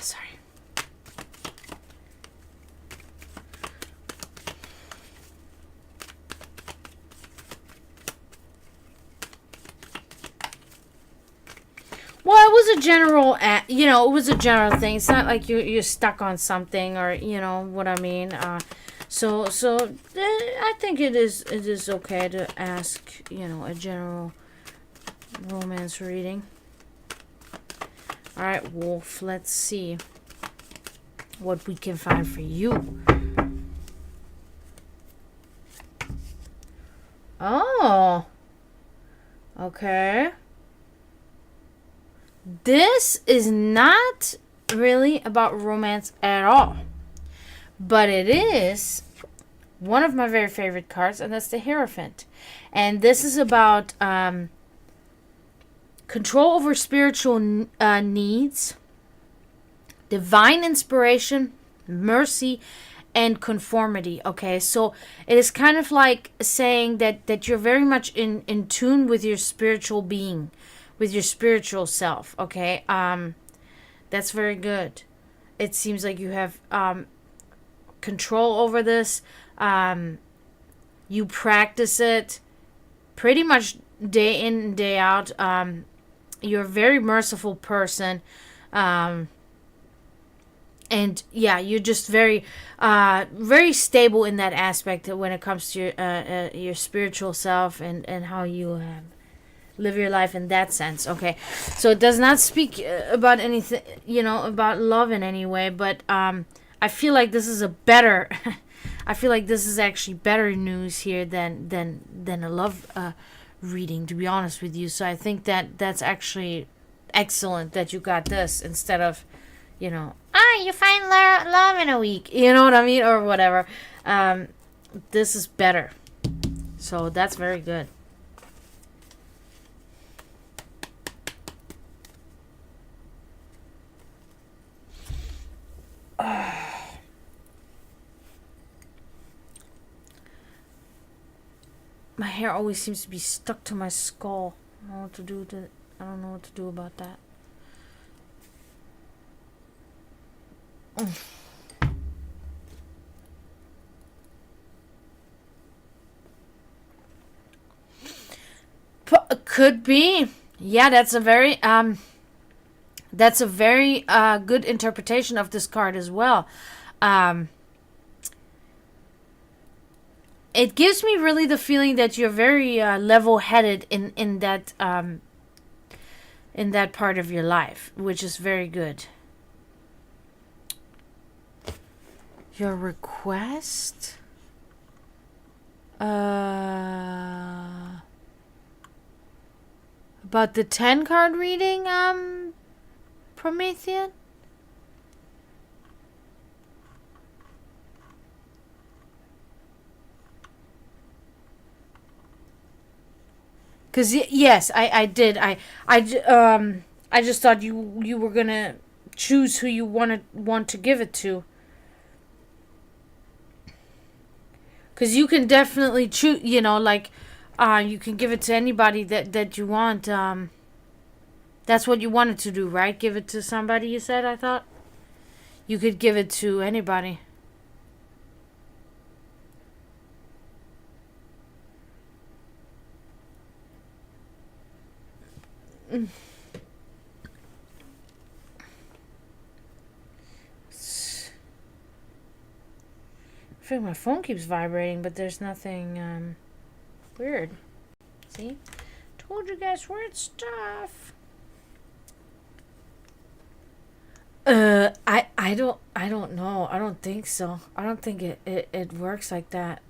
Sorry. Well, it was a general, it was a general thing. It's not like you're stuck on something, or you know what I mean. So I think it is okay to ask, a general romance reading. All right, Wolf. Let's see what we can find for you. Oh. Okay. This is not really about romance at all. But it is one of my very favorite cards, and that's the Hierophant. And this is about control over spiritual needs, divine inspiration, mercy, and conformity. Okay, so it is kind of like saying that you're very much in tune with your spiritual being, with your spiritual self. Okay, that's very good. It seems like you have control over this. You practice it pretty much day in and day out. You're a very merciful person. And yeah, you're just very stable in that aspect when it comes to your spiritual self and how you live your life in that sense. Okay, so it does not speak about anything, about love in any way, but I feel like this is a better I feel like this is actually better news here than a love reading, to be honest with you. So I think that's actually excellent that you got this instead of, you find love in a week, you know what I mean, or whatever. This is better, so that's very good. My hair always seems to be stuck to my skull. I don't know what to do about that. Could be. Yeah, that's a very good interpretation of this card as well. it gives me really the feeling that you're very level-headed in that part of your life, which is very good. Your request? About the 10 card reading, Promethean? Cause yes, I did. I just thought you were gonna choose who you want to give it to. Cause you can definitely choose. You know, like, you can give it to anybody that you want. That's what you wanted to do, right? Give it to somebody. You said. I thought you could give it to anybody. I feel like my phone keeps vibrating, but there's nothing weird. See? Told you guys weird stuff. I don't know. I don't think so. I don't think it works like that.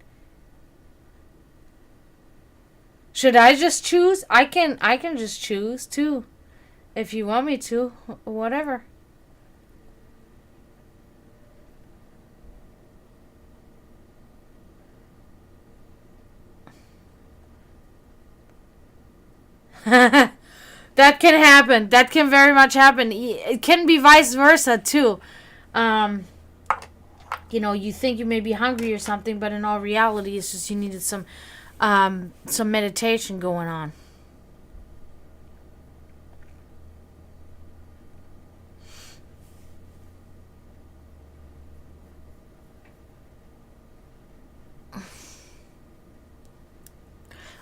Should I just choose? I can just choose too. If you want me to. Whatever. That can happen. That can very much happen. It can be vice versa too. You know, you think you may be hungry or something, but in all reality, it's just you needed some meditation going on.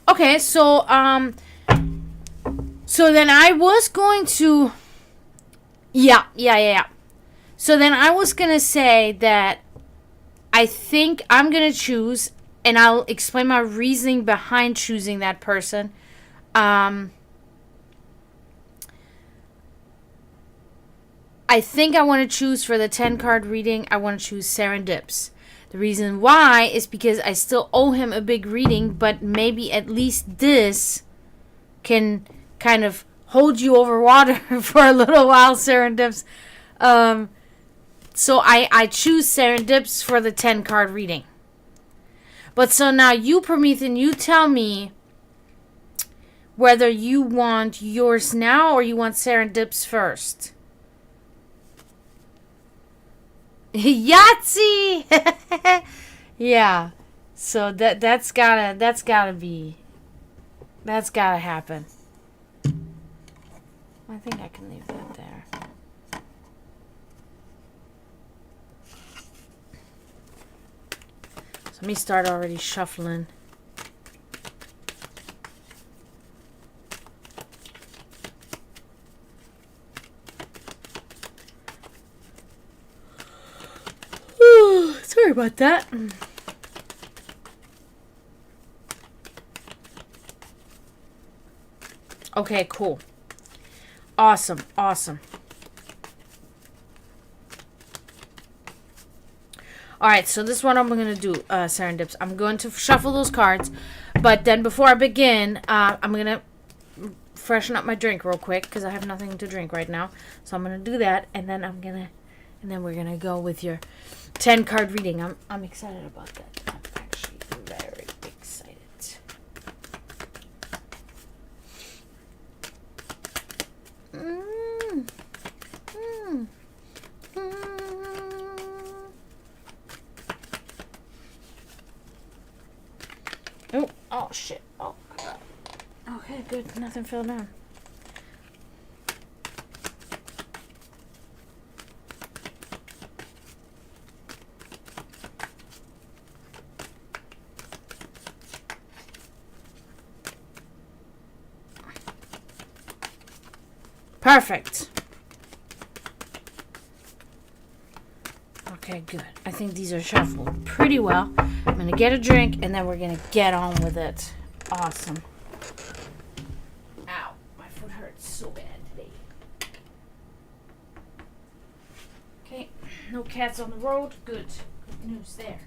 Okay, so then I was going to, yeah. So then I was gonna say that I think I'm gonna choose, and I'll explain my reasoning behind choosing that person. I think I want to choose for the 10 card reading. I want to choose Serendips. The reason why is because I still owe him a big reading, but maybe at least this can kind of hold you over water for a little while, Serendips. So I choose Serendips for the 10 card reading. But so now you, Promethean, you tell me whether you want yours now or you want Serendips first. Yahtzee! Yeah. So that's gotta happen. I think I can leave that there. So let me start already shuffling. Sorry about that. Okay, cool. Awesome. Alright, so this is what I'm going to do, Serendips. I'm going to shuffle those cards, but then before I begin, I'm going to freshen up my drink real quick, because I have nothing to drink right now. So I'm going to do that, and then we're going to go with your 10 card reading. I'm excited about that. I'm actually very excited. Oh shit. Oh my god. Okay, good. Nothing fell down. Perfect. Okay, good. I think these are shuffled pretty well. I'm going to get a drink, and then we're going to get on with it. Awesome. Ow, my foot hurts so bad today. Okay, no cats on the road. Good. Good news there.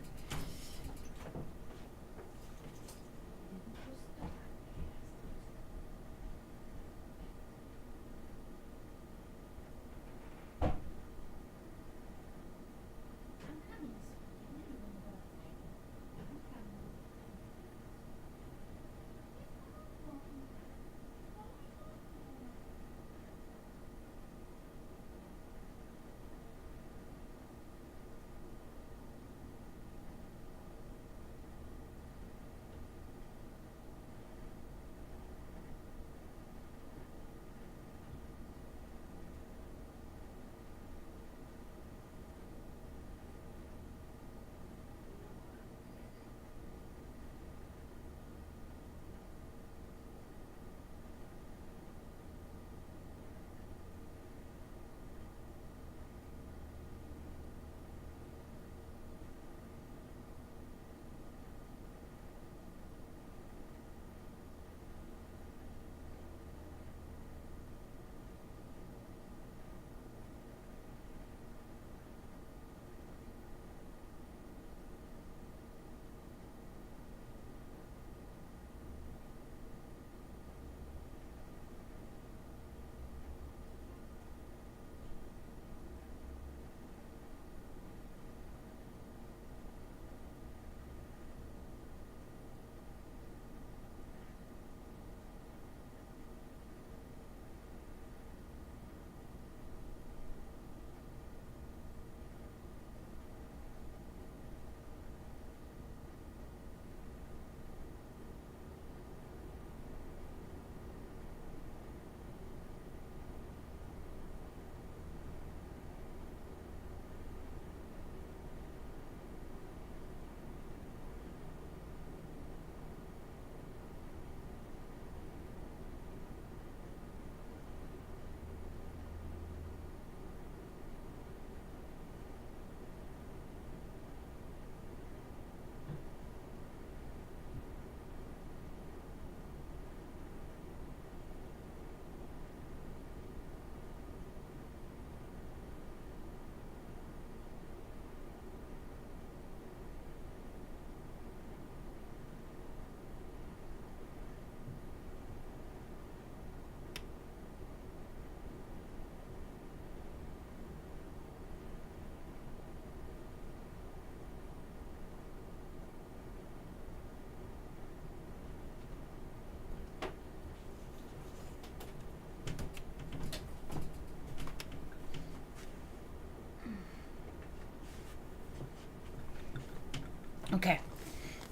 Okay,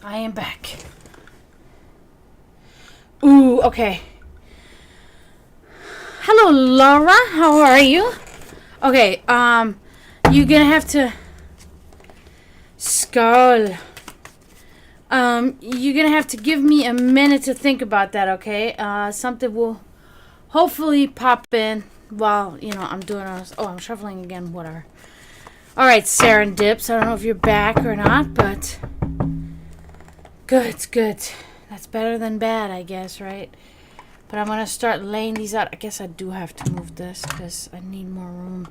I am back. Ooh, okay. Hello, Laura. How are you? Okay, you're gonna have to... Skull. You're gonna have to give me a minute to think about that, okay? Something will hopefully pop in while, I'm doing all this. Oh, I'm shuffling again, whatever. Alright, Serendips. I don't know if you're back or not, but... Good, good. That's better than bad, I guess, right? But I'm gonna start laying these out. I guess I do have to move this because I need more room.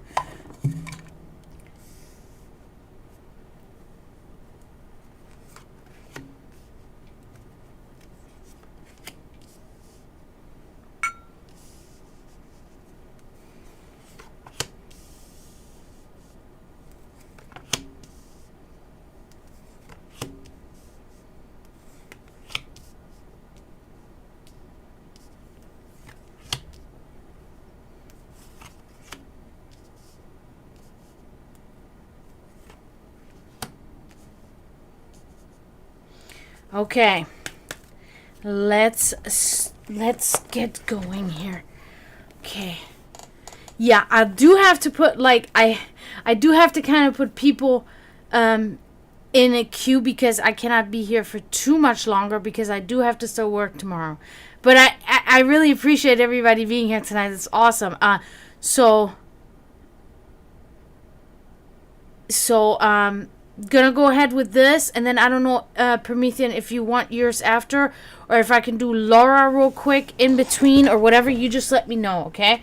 Okay, let's get going here. Okay, yeah, I do have to put I do have to kind of put people in a queue because I cannot be here for too much longer because I do have to still work tomorrow. But I really appreciate everybody being here tonight. It's awesome. So So, gonna go ahead with this, and then I don't know, Promethean, if you want yours after, or if I can do Laura real quick in between, or whatever. You just let me know, okay?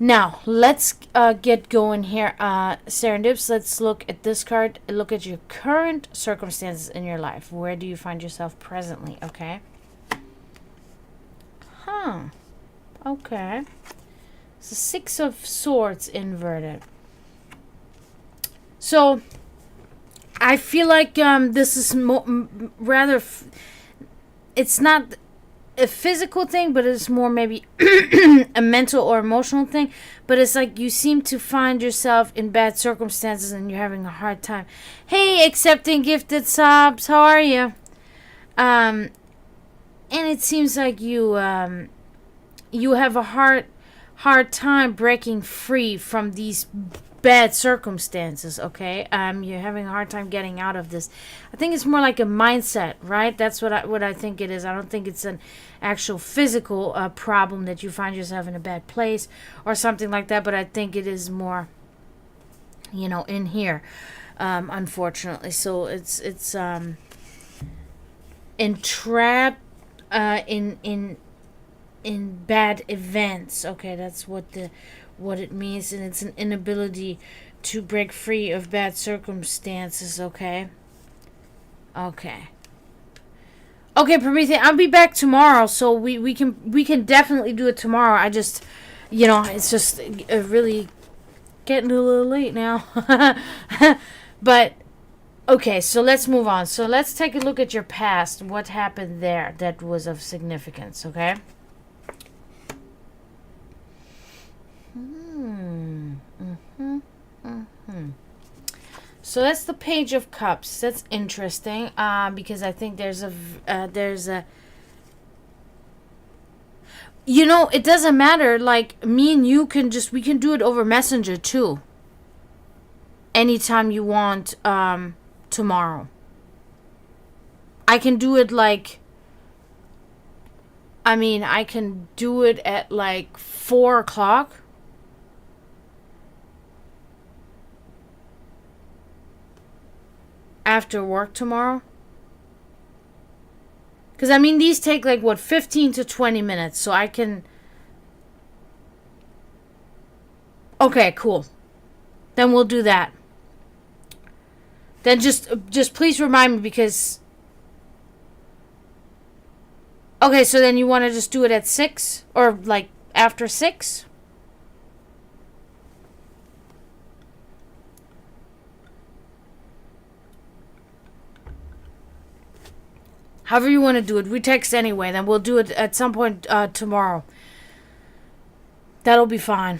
Now, let's get going here. Serendips, let's look at this card. Look at your current circumstances in your life. Where do you find yourself presently, okay? Huh. Okay. It's the Six of Swords inverted. So, I feel like this is rather... it's not a physical thing, but it's more maybe a mental or emotional thing. But it's like you seem to find yourself in bad circumstances and you're having a hard time. Hey, accepting gifted subs, how are you? And it seems like you have a hard time breaking free from these bad circumstances, okay? You're having a hard time getting out of this. I think it's more like a mindset, right? That's what I think it is. I don't think it's an actual physical problem that you find yourself in a bad place or something like that, but I think it is more, in here, unfortunately. So it's entrapped in bad events, okay? That's what it means, and it's an inability to break free of bad circumstances, okay? Okay, Prometheus, I'll be back tomorrow, so we can definitely do it tomorrow. I just, it's just really getting a little late now. But, okay, so let's move on. So let's take a look at your past. What happened there that was of significance, okay? So that's the Page of Cups. That's interesting, because I think there's a it doesn't matter. Like, me and you we can do it over Messenger too. Anytime you want, tomorrow. I can do it I can do it at 4 o'clock. After work tomorrow. Because, these take 15 to 20 minutes. So I can... Okay, cool. Then we'll do that. Then just please remind me, because... Okay, so then you want to just do it at 6? Or, after 6? However you want to do it. We text anyway. Then we'll do it at some point tomorrow. That'll be fine.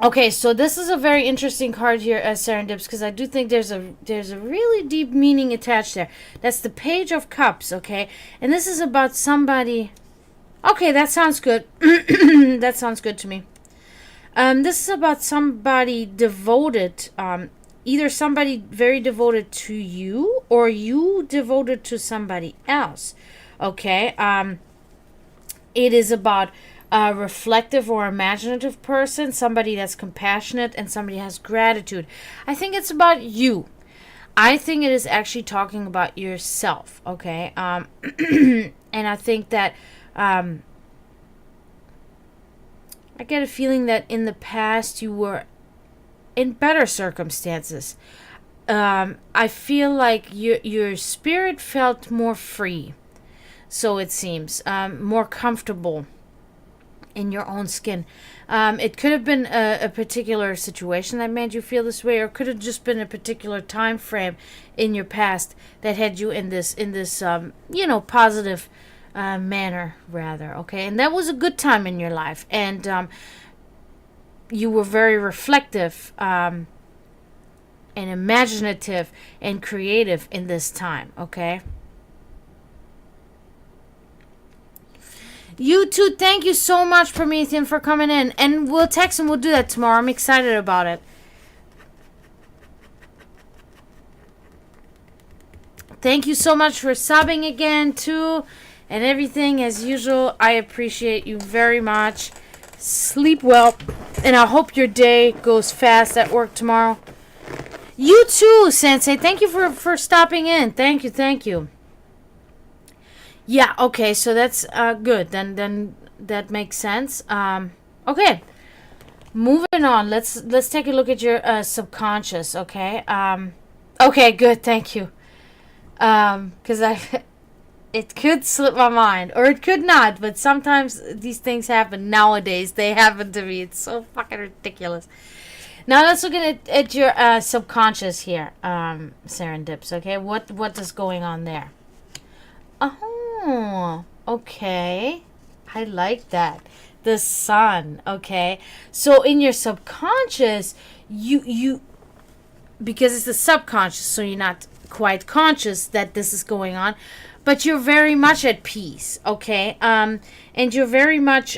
Okay, so this is a very interesting card here, Serendips, because I do think there's a really deep meaning attached there. That's the Page of Cups, okay? And this is about somebody... Okay, that sounds good. That sounds good to me. This is about somebody devoted... either somebody very devoted to you, or you devoted to somebody else, okay? It is about a reflective or imaginative person, somebody that's compassionate, and somebody has gratitude. I think it's about you. I think it is actually talking about yourself, okay? And I think that I get a feeling that in the past you were in better circumstances. I feel like your spirit felt more free, so it seems, more comfortable in your own skin. It could have been a particular situation that made you feel this way, or it could have just been a particular time frame in your past that had you in this positive manner, rather, okay? And that was a good time in your life, and you were very reflective and imaginative and creative in this time, okay? You too, thank you so much, Promethean, for coming in. And we'll text and we'll do that tomorrow. I'm excited about it. Thank you so much for subbing again, too. And everything, as usual, I appreciate you very much. Sleep well. And I hope your day goes fast at work tomorrow. You too, Sensei. Thank you for stopping in. Thank you, thank you. Yeah, okay, so that's good. Then that makes sense. Okay, moving on. Let's take a look at your subconscious. Okay. Okay, good. Thank you. Because I it could slip my mind or it could not, but sometimes these things happen nowadays. They happen to me. It's so fucking ridiculous. Now let's look at your subconscious here, Serendips. Okay, what is going on there? Oh, okay. I like that. The sun. Okay, so in your subconscious, you because it's the subconscious, so you're not quite conscious that this is going on, but you're very much at peace. Okay, and you're very much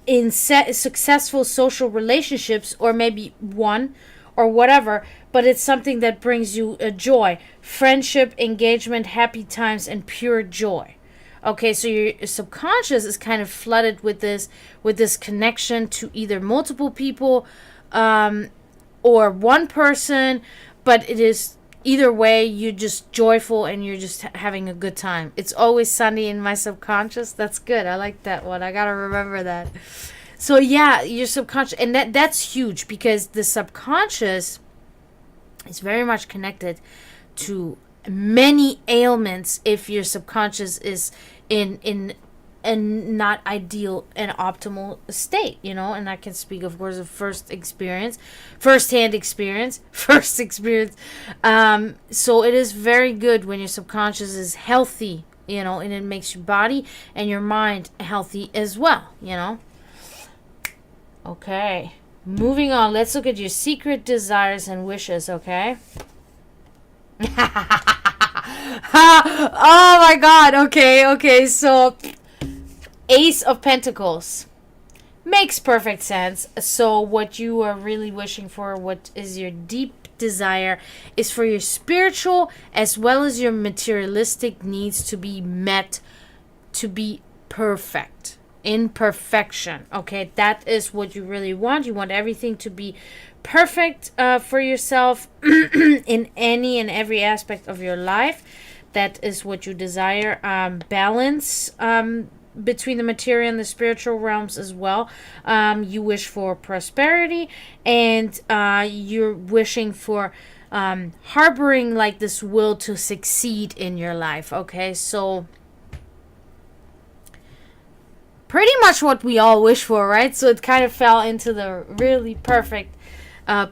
in successful social relationships, or maybe one or whatever, but it's something that brings you a joy, friendship, engagement, happy times, and pure joy. Okay, so your subconscious is kind of flooded with this connection to either multiple people, or one person, but it is either way, you're just joyful and you're just having a good time. It's always sunny in my subconscious. That's good. I like that one. I gotta remember that. So yeah, your subconscious, and that's huge, because the subconscious is very much connected to many ailments if your subconscious is in a not ideal and optimal state, and I can speak, of course, of first hand experience. So it is very good when your subconscious is healthy, and it makes your body and your mind healthy as well. Okay, moving on, let's look at your secret desires and wishes. Okay. Oh my god. Okay, so Ace of Pentacles makes perfect sense. So what you are really wishing for, what is your deep desire, is for your spiritual as well as your materialistic needs to be met, to be perfect, in perfection. Okay, that is what you really want. You want everything to be perfect for yourself in any and every aspect of your life. That is what you desire. Balance between the material and the spiritual realms as well. You wish for prosperity, and you're wishing for harboring like this will to succeed in your life. Okay, so pretty much what we all wish for, right? So it kind of fell into the really perfect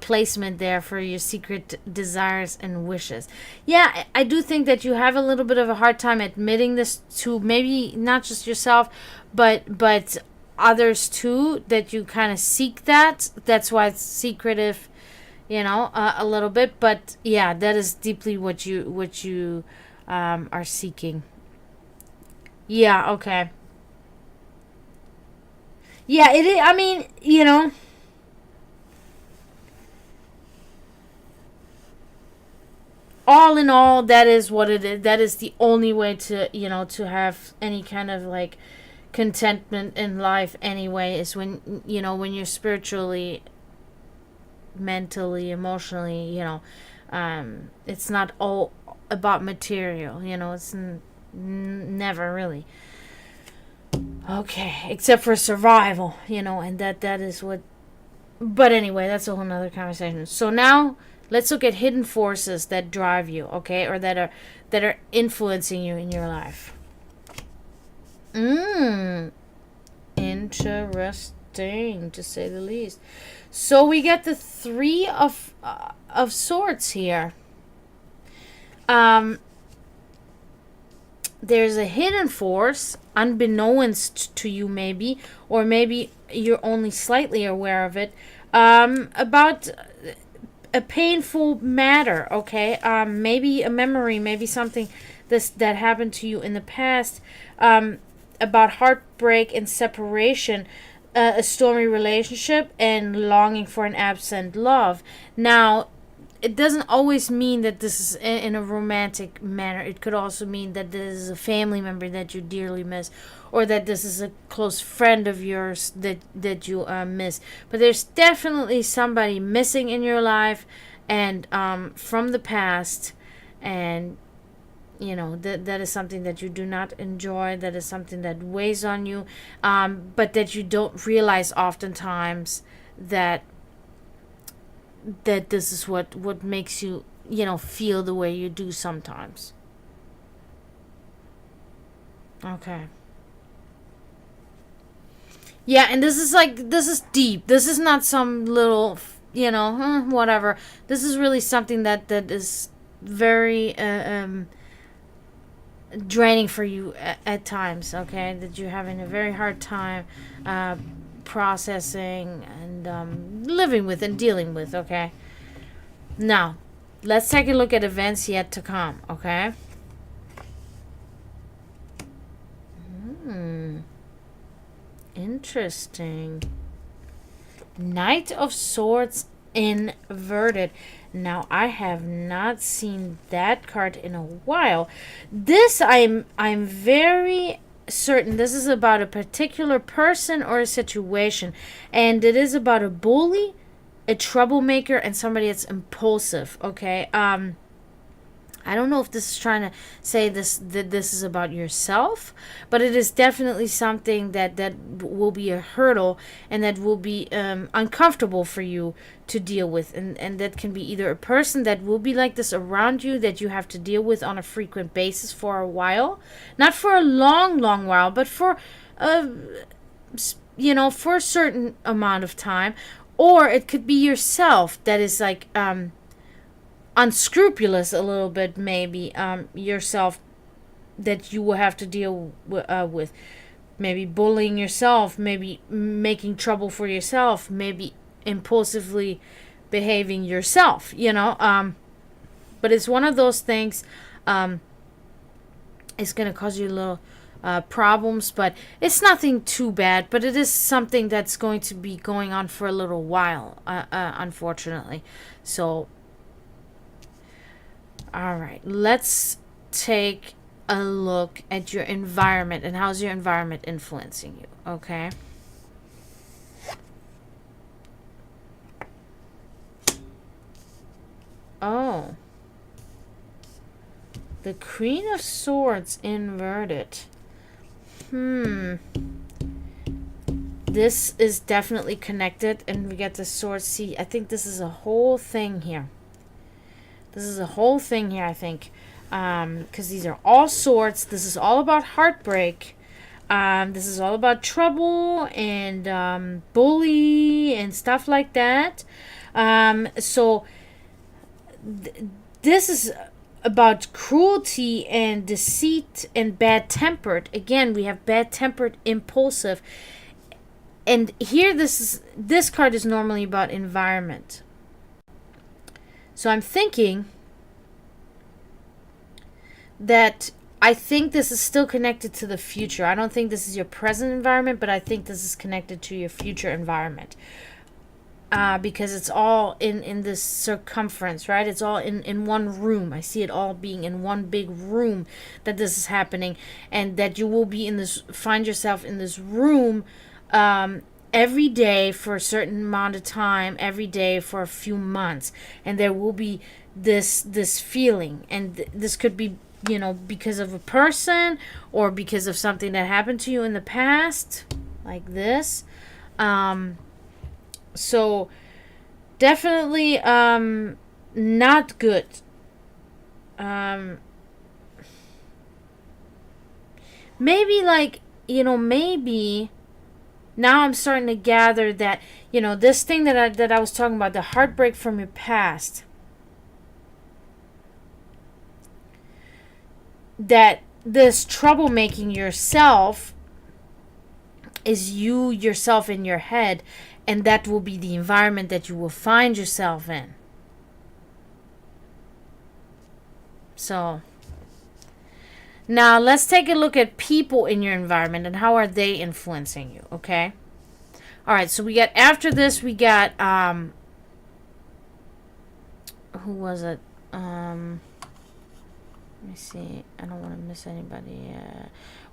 placement there for your secret desires and wishes. Yeah, I do think that you have a little bit of a hard time admitting this to maybe not just yourself, but others too, that you kind of seek that. That's why it's secretive, a little bit. But yeah, that is deeply what you are seeking. Yeah. Okay. Yeah. It is. I mean, all in all, that is what it is. That is the only way to, to have any kind of like contentment in life anyway, is when, when you're spiritually, mentally, emotionally, it's not all about material, it's never really. Okay, except for survival, and that is what, but anyway, that's a whole nother conversation. So now let's look at hidden forces that drive you, okay, or that are influencing you in your life. Interesting, to say the least. So we get the Three of Swords here. There's a hidden force, unbeknownst to you maybe, or maybe you're only slightly aware of it, about a painful matter, okay? Maybe a memory, maybe something that happened to you in the past, about heartbreak and separation, a stormy relationship, and longing for an absent love. Now, it doesn't always mean that this is in a romantic manner. It could also mean that this is a family member that you dearly miss, or that this is a close friend of yours that you miss. But there's definitely somebody missing in your life, and from the past, and that is something that you do not enjoy, that is something that weighs on you, but that you don't realize oftentimes that this is what makes you feel the way you do sometimes. Okay. Yeah, and this is deep. This is not some little, whatever. This is really something that is very draining for you at times. Okay, that you're having a very hard time processing and living with and dealing with. Okay. Now, let's take a look at events yet to come. Okay. Interesting. Knight of Swords inverted. Now, I have not seen that card in a while. This I'm very certain this is about a particular person or a situation, and it is about a bully, a troublemaker, and somebody that's impulsive. Okay. I don't know if this is trying to say that this is about yourself, but it is definitely something that will be a hurdle, and that will be uncomfortable for you to deal with, and that can be either a person that will be like this around you that you have to deal with on a frequent basis for a while, not for a long while, but for for a certain amount of time, or it could be yourself that is like unscrupulous a little bit, maybe yourself, that you will have to deal with maybe bullying yourself, maybe making trouble for yourself, maybe impulsively behaving yourself, but it's one of those things. It's gonna cause you a little problems, but it's nothing too bad, but it is something that's going to be going on for a little while, unfortunately. So all right, let's take a look at your environment and how's your environment influencing you, okay? Oh. The Queen of Swords inverted. This is definitely connected, and we get the sword. See, I think this is a whole thing here. I think. Because these are all swords. This is all about heartbreak. This is all about trouble and bully and stuff like that. So this is about cruelty and deceit and bad-tempered. Again, we have bad-tempered, impulsive. And here this card is normally about environment. So I'm thinking that I think this is still connected to the future. I don't think this is your present environment, but I think this is connected to your future environment. Because it's all in this circumference, right? It's all in one room. I see it all being in one big room that this is happening, and that you will be find yourself in this room every day for a certain amount of time, every day for a few months, and there will be this feeling, and this could be because of a person or because of something that happened to you in the past, like this. So definitely not good. Maybe maybe now I'm starting to gather that this thing that I was talking about, the heartbreak from your past, that this troublemaking yourself is you yourself in your head, and that will be the environment that you will find yourself in. So now let's take a look at people in your environment and how are they influencing you, okay? All right, so we got, after this, we got, who was it? Let me see. I don't want to miss anybody.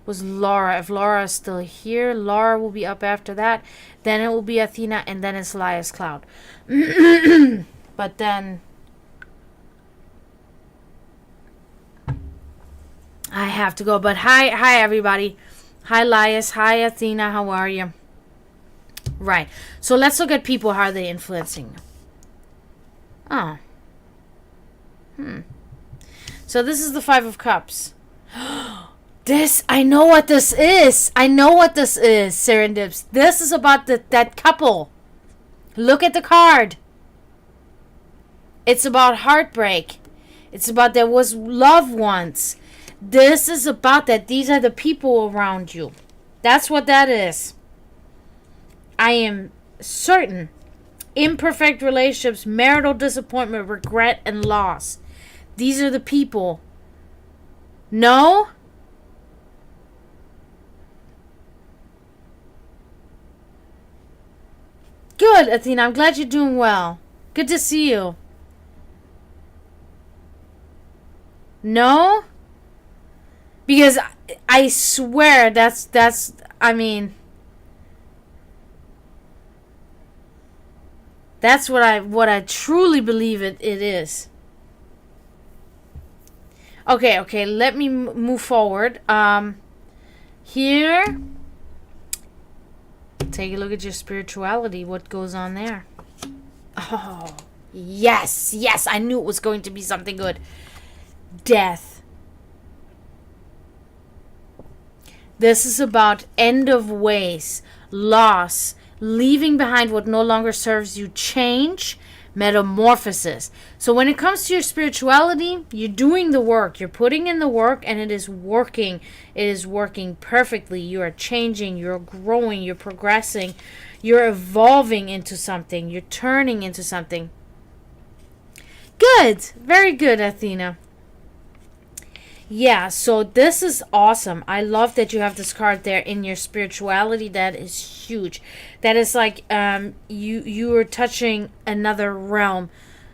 Was Laura. If Laura is still here, Laura will be up after that. Then it will be Athena, and then it's Elias Cloud. But then I have to go. But hi everybody. Hi Lias. Hi Athena. How are you? Right. So let's look at people. How are they influencing you? Oh. So this is the Five of Cups. I know what this is. I know what this is, Serendips. This is about that couple. Look at the card. It's about heartbreak. It's about there was love once. This is about that. These are the people around you. That's what that is. I am certain. Imperfect relationships, marital disappointment, regret, and loss. These are the people. No? Good, Athena. I'm glad you're doing well. Good to see you. No? Because I swear that's I mean, that's what I truly believe it is. Okay, let me move forward. Here, take a look at your spirituality. What goes on there? Oh, yes, I knew it was going to be something good. Death. This is about end of ways, loss, leaving behind what no longer serves you, change, metamorphosis. So when it comes to your spirituality, you're doing the work. You're putting in the work, and it is working. It is working perfectly. You are changing. You're growing. You're progressing. You're evolving into something. You're turning into something. Good. Very good, Athena. Yeah, so this is awesome. I love that you have this card there in your spirituality. That is huge. That is like you are touching another realm.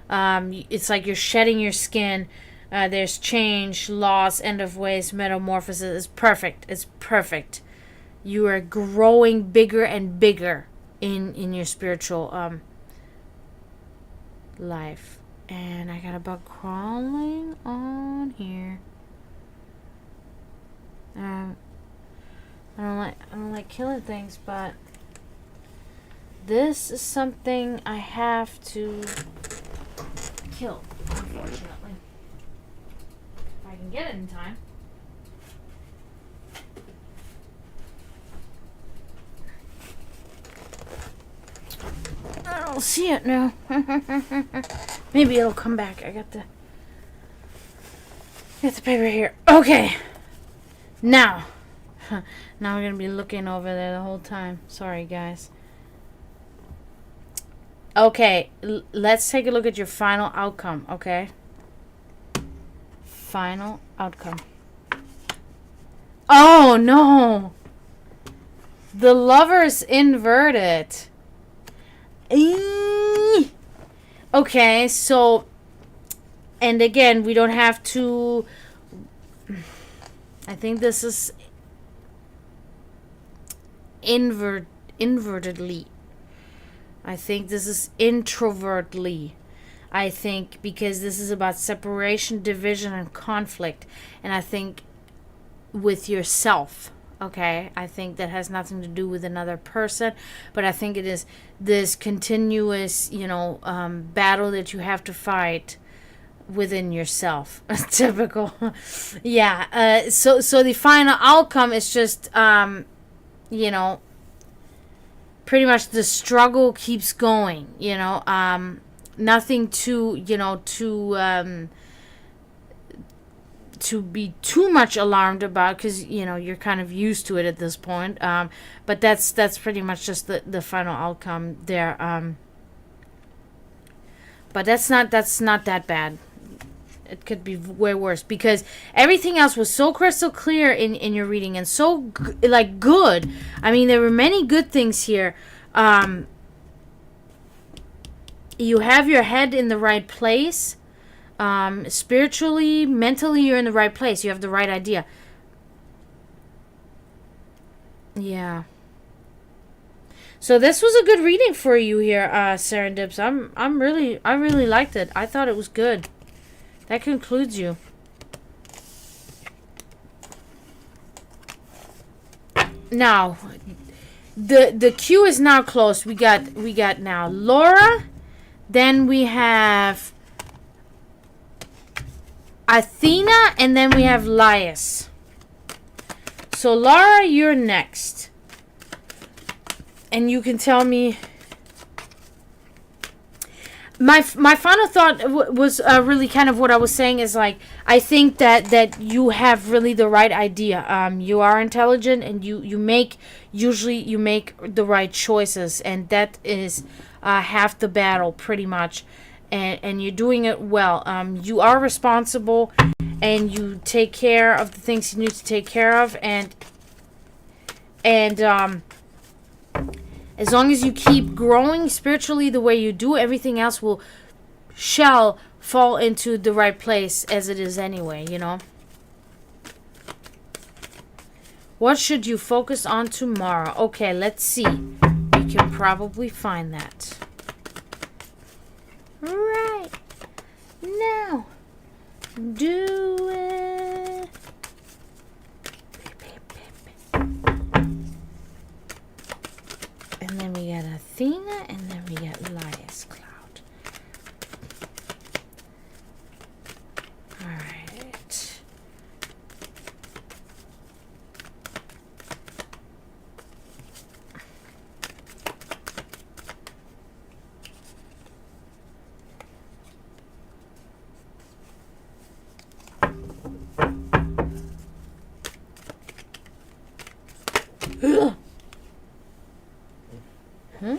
It's like you're shedding your skin. There's change, loss, end of ways, metamorphosis. It's perfect. It's perfect. You are growing bigger and bigger in your spiritual life. And I got a bug crawling on here. I don't like killing things, but this is something I have to kill, unfortunately. If I can get it in time. I don't see it now. Maybe it'll come back. I got the paper here. Okay. Now we're going to be looking over there the whole time. Sorry, guys. Okay, let's take a look at your final outcome, okay? Final outcome. Oh, no. The Lover's inverted. Okay, so, and again, we don't have to... I think this is invertedly. I think this is introvertly. I think because this is about separation, division, and conflict. And I think with yourself, okay? I think that has nothing to do with another person. But I think it is this continuous, battle that you have to fight within yourself. Typical. Yeah. So the final outcome is just pretty much the struggle keeps going, nothing to be too much alarmed about, because you're kind of used to it at this point, but that's pretty much just the final outcome there, but that's not that bad. It could be way worse, because everything else was so crystal clear in your reading, and so good. I mean, there were many good things here. You have your head in the right place. Spiritually, mentally, you're in the right place. You have the right idea. Yeah. So this was a good reading for you here, Serendips. I really liked it. I thought it was good. That concludes you. Now, the queue is now closed. We got now Laura, then we have Athena, and then we have Lias. So Laura, you're next, and you can tell me. My final thought was really kind of what I was saying is like, I think that you have really the right idea. You are intelligent, and you make the right choices, and that is half the battle pretty much, and you're doing it well. You are responsible, and you take care of the things you need to take care of, and as long as you keep growing spiritually the way you do, everything else shall fall into the right place as it is anyway, you know. What should you focus on tomorrow? Okay, let's see. We can probably find that. Right. Now, do it. And then we got Athena, and then we got Lias Cloud. Alright. Huh?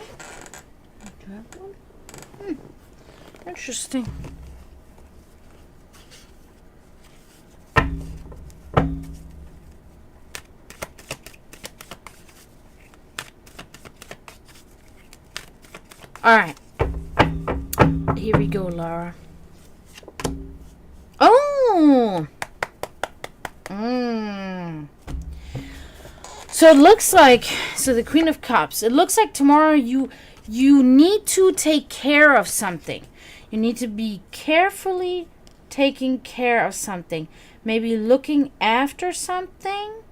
Interesting. All right. Here we go, Laura. Oh. So it looks like, the Queen of Cups, it looks like tomorrow you need to take care of something. You need to be carefully taking care of something. Maybe looking after something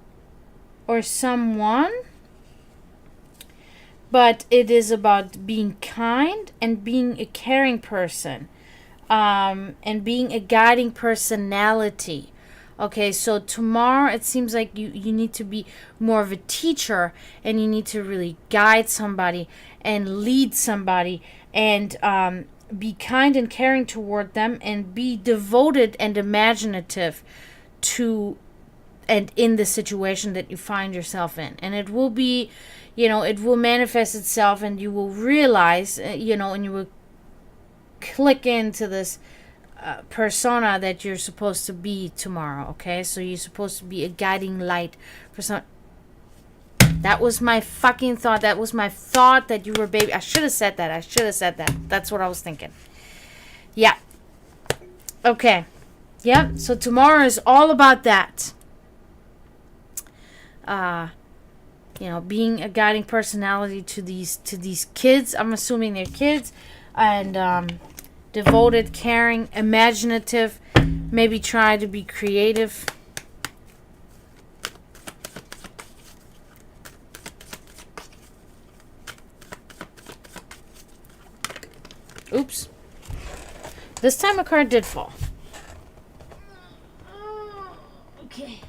or someone. But it is about being kind and being a caring person. And being a guiding personality. Okay, so tomorrow it seems like you need to be more of a teacher, and you need to really guide somebody and lead somebody, and be kind and caring toward them, and be devoted and imaginative to and in the situation that you find yourself in. And it will be, it will manifest itself, and you will realize, and you will click into this persona that you're supposed to be tomorrow. Okay, so you're supposed to be a guiding light for some. That was my fucking thought. That was my thought, that you were baby. I should have said that. That's what I was thinking. Yeah. Okay. Yep. So tomorrow is all about that. Being a guiding personality to these kids. I'm assuming they're kids, and devoted, caring, imaginative, maybe try to be creative. Oops. This time a card did fall. Okay.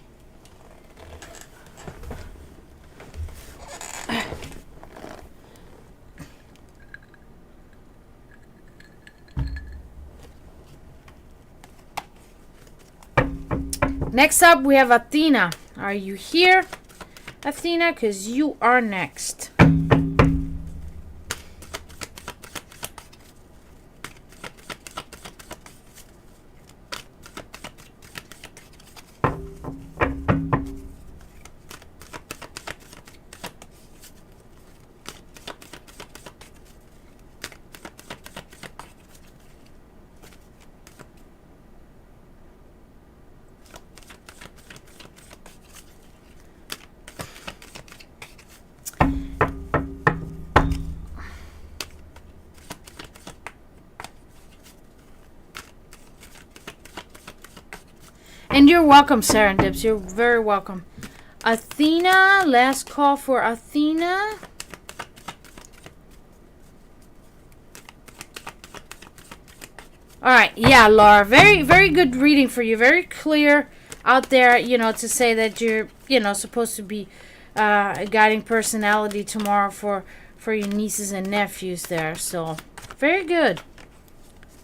Next up, we have Athena. Are you here, Athena? Because you are next. And you're welcome, Serendips. You're very welcome. Athena, last call for Athena. All right, yeah, Laura, very, very good reading for you. Very clear out there, to say that you're, supposed to be a guiding personality tomorrow for your nieces and nephews there. So, very good.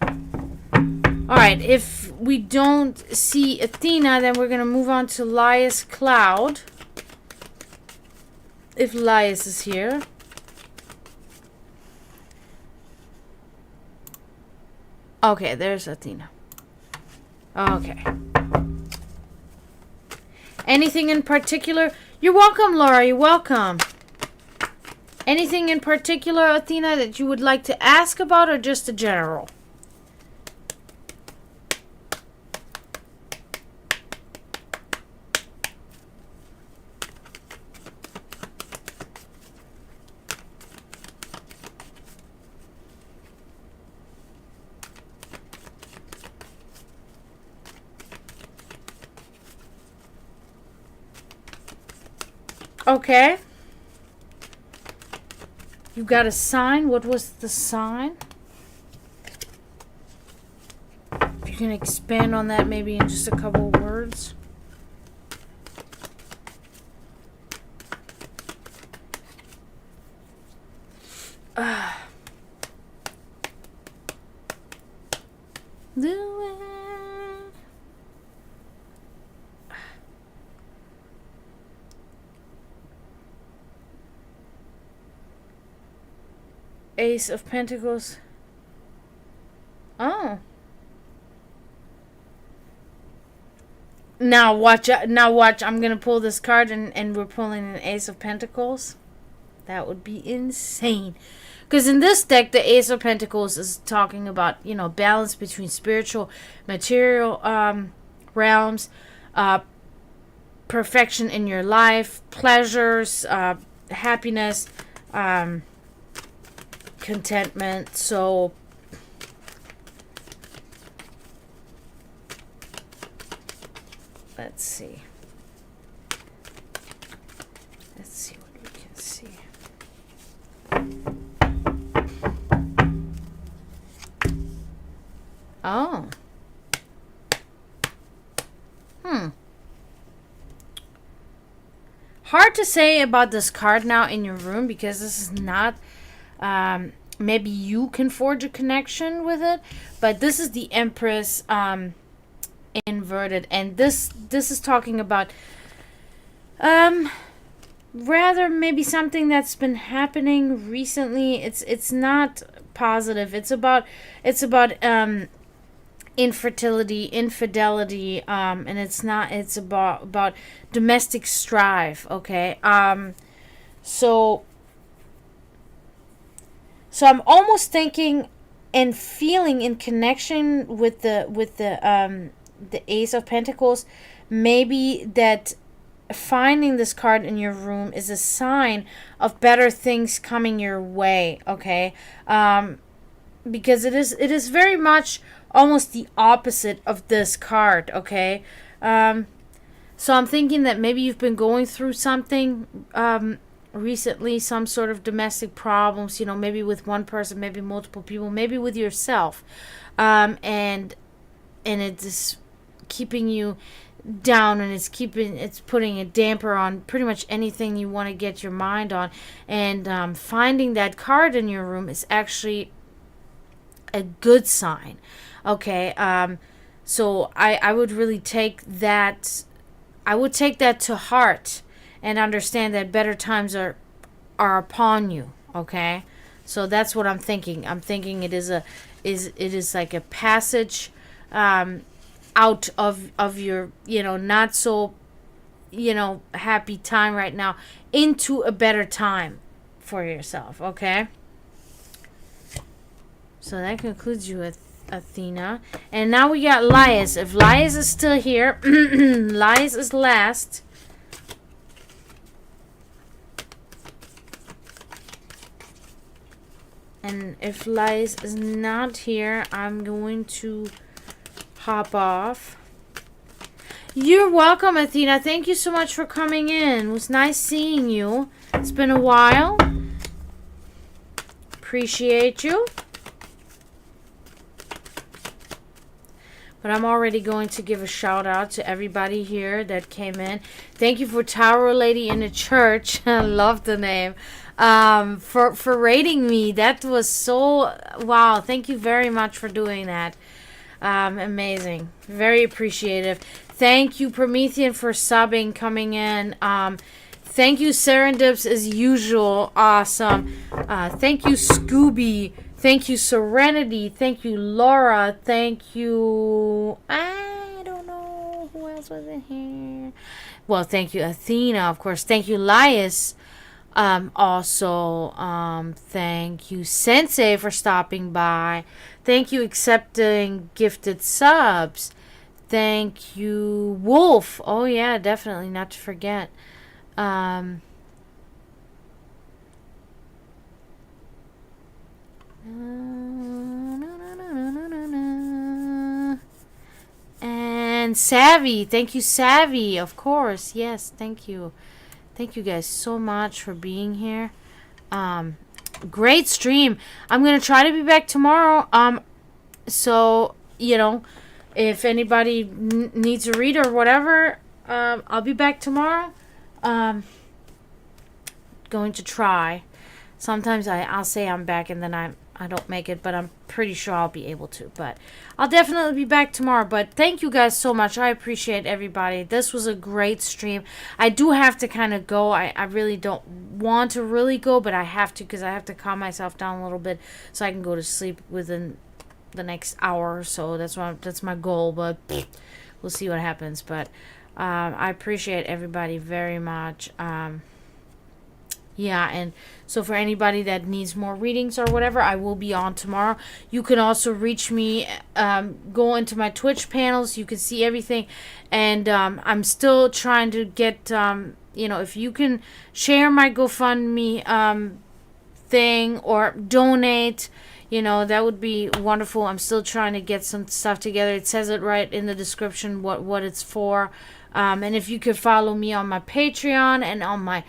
All right, if we don't see Athena, then we're going to move on to Laius Cloud. If Laius is here. Okay, there's Athena. Okay. Anything in particular? You're welcome, Laura. You're welcome. Anything in particular, Athena, that you would like to ask about, or just a general? Okay. You got a sign? What was the sign? If you can expand on that maybe in just a couple of words. Do it. Ace of Pentacles. Oh. Now watch. I'm going to pull this card and we're pulling an Ace of Pentacles. That would be insane. Because in this deck, the Ace of Pentacles is talking about, balance between spiritual, material realms, perfection in your life, pleasures, happiness, contentment. So let's see. Let's see what we can see. Oh. Hard to say about this card now in your room, because this is not maybe you can forge a connection with it, but this is the Empress inverted, and this is talking about rather maybe something that's been happening recently. It's not positive. It's about infertility, infidelity, and it's about domestic strife. Okay. So I'm almost thinking and feeling in connection with the Ace of Pentacles, maybe that finding this card in your room is a sign of better things coming your way. Okay. Because it is very much almost the opposite of this card. Okay. So I'm thinking that maybe you've been going through something recently, some sort of domestic problems, maybe with one person, maybe multiple people, maybe with yourself, and it's keeping you down, and it's putting a damper on pretty much anything you want to get your mind on. And finding that card in your room is actually a good sign. Okay. So I would really take that. I would take that to heart and understand that better times are upon you. Okay. So that's what I'm thinking. I'm thinking it is like a passage out of your not so happy time right now into a better time for yourself. Okay. So that concludes you with Athena. And now we got Laius. If Laius is still here, Laius is last. And if Laius is not here, I'm going to hop off. You're welcome, Athena. Thank you so much for coming in. It was nice seeing you. It's been a while. Appreciate you. But I'm already going to give a shout out to everybody here that came in. Thank you for Tower Lady in the Church. I love the name. For rating me. That was so wow. Thank you very much for doing that. Amazing. Very appreciative. Thank you, Promethean, for subbing, coming in. Thank you, Serendips, as usual. Awesome. Thank you, Scooby. Thank you, Serenity. Thank you, Laura. Thank you... I don't know who else was in here. Well, thank you, Athena, of course. Thank you, Lias. Also, thank you, Sensei, for stopping by. Thank you, accepting gifted subs. Thank you, Wolf. Oh, yeah, definitely, not to forget. And Savvy. Thank you, Savvy. Of course. Yes, thank you. Thank you guys so much for being here. Great stream. I'm going to try to be back tomorrow. So, you know, if anybody needs a read or whatever, I'll be back tomorrow. Going to try. Sometimes I'll say I'm back and then I don't make it, but I'm pretty sure I'll be able to. But I'll definitely be back tomorrow. But thank you guys so much. I appreciate everybody. This was a great stream. I do have to kind of go. I really don't want to really go, but I have to because I have to calm myself down a little bit so I can go to sleep within the next hour or so. That's my goal, but we'll see what happens. But I appreciate everybody very much. Yeah, and so for anybody that needs more readings or whatever, I will be on tomorrow. You can also reach me, go into my Twitch panels. You can see everything. And I'm still trying to get, if you can share my GoFundMe thing or donate, that would be wonderful. I'm still trying to get some stuff together. It says it right in the description what it's for. And if you could follow me on my Patreon and on my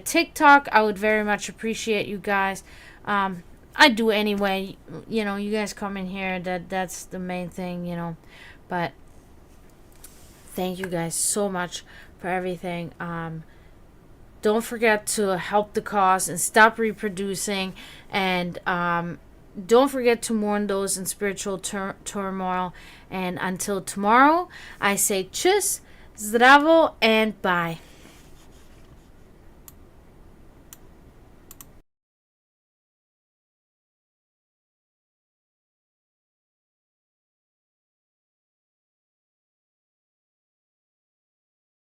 TikTok, I would very much appreciate you guys. I do anyway. You guys come in here. That's the main thing. But thank you guys so much for everything. Don't forget to help the cause and stop reproducing. And don't forget to mourn those in spiritual turmoil. And until tomorrow, I say tschüss, zdravo, and bye.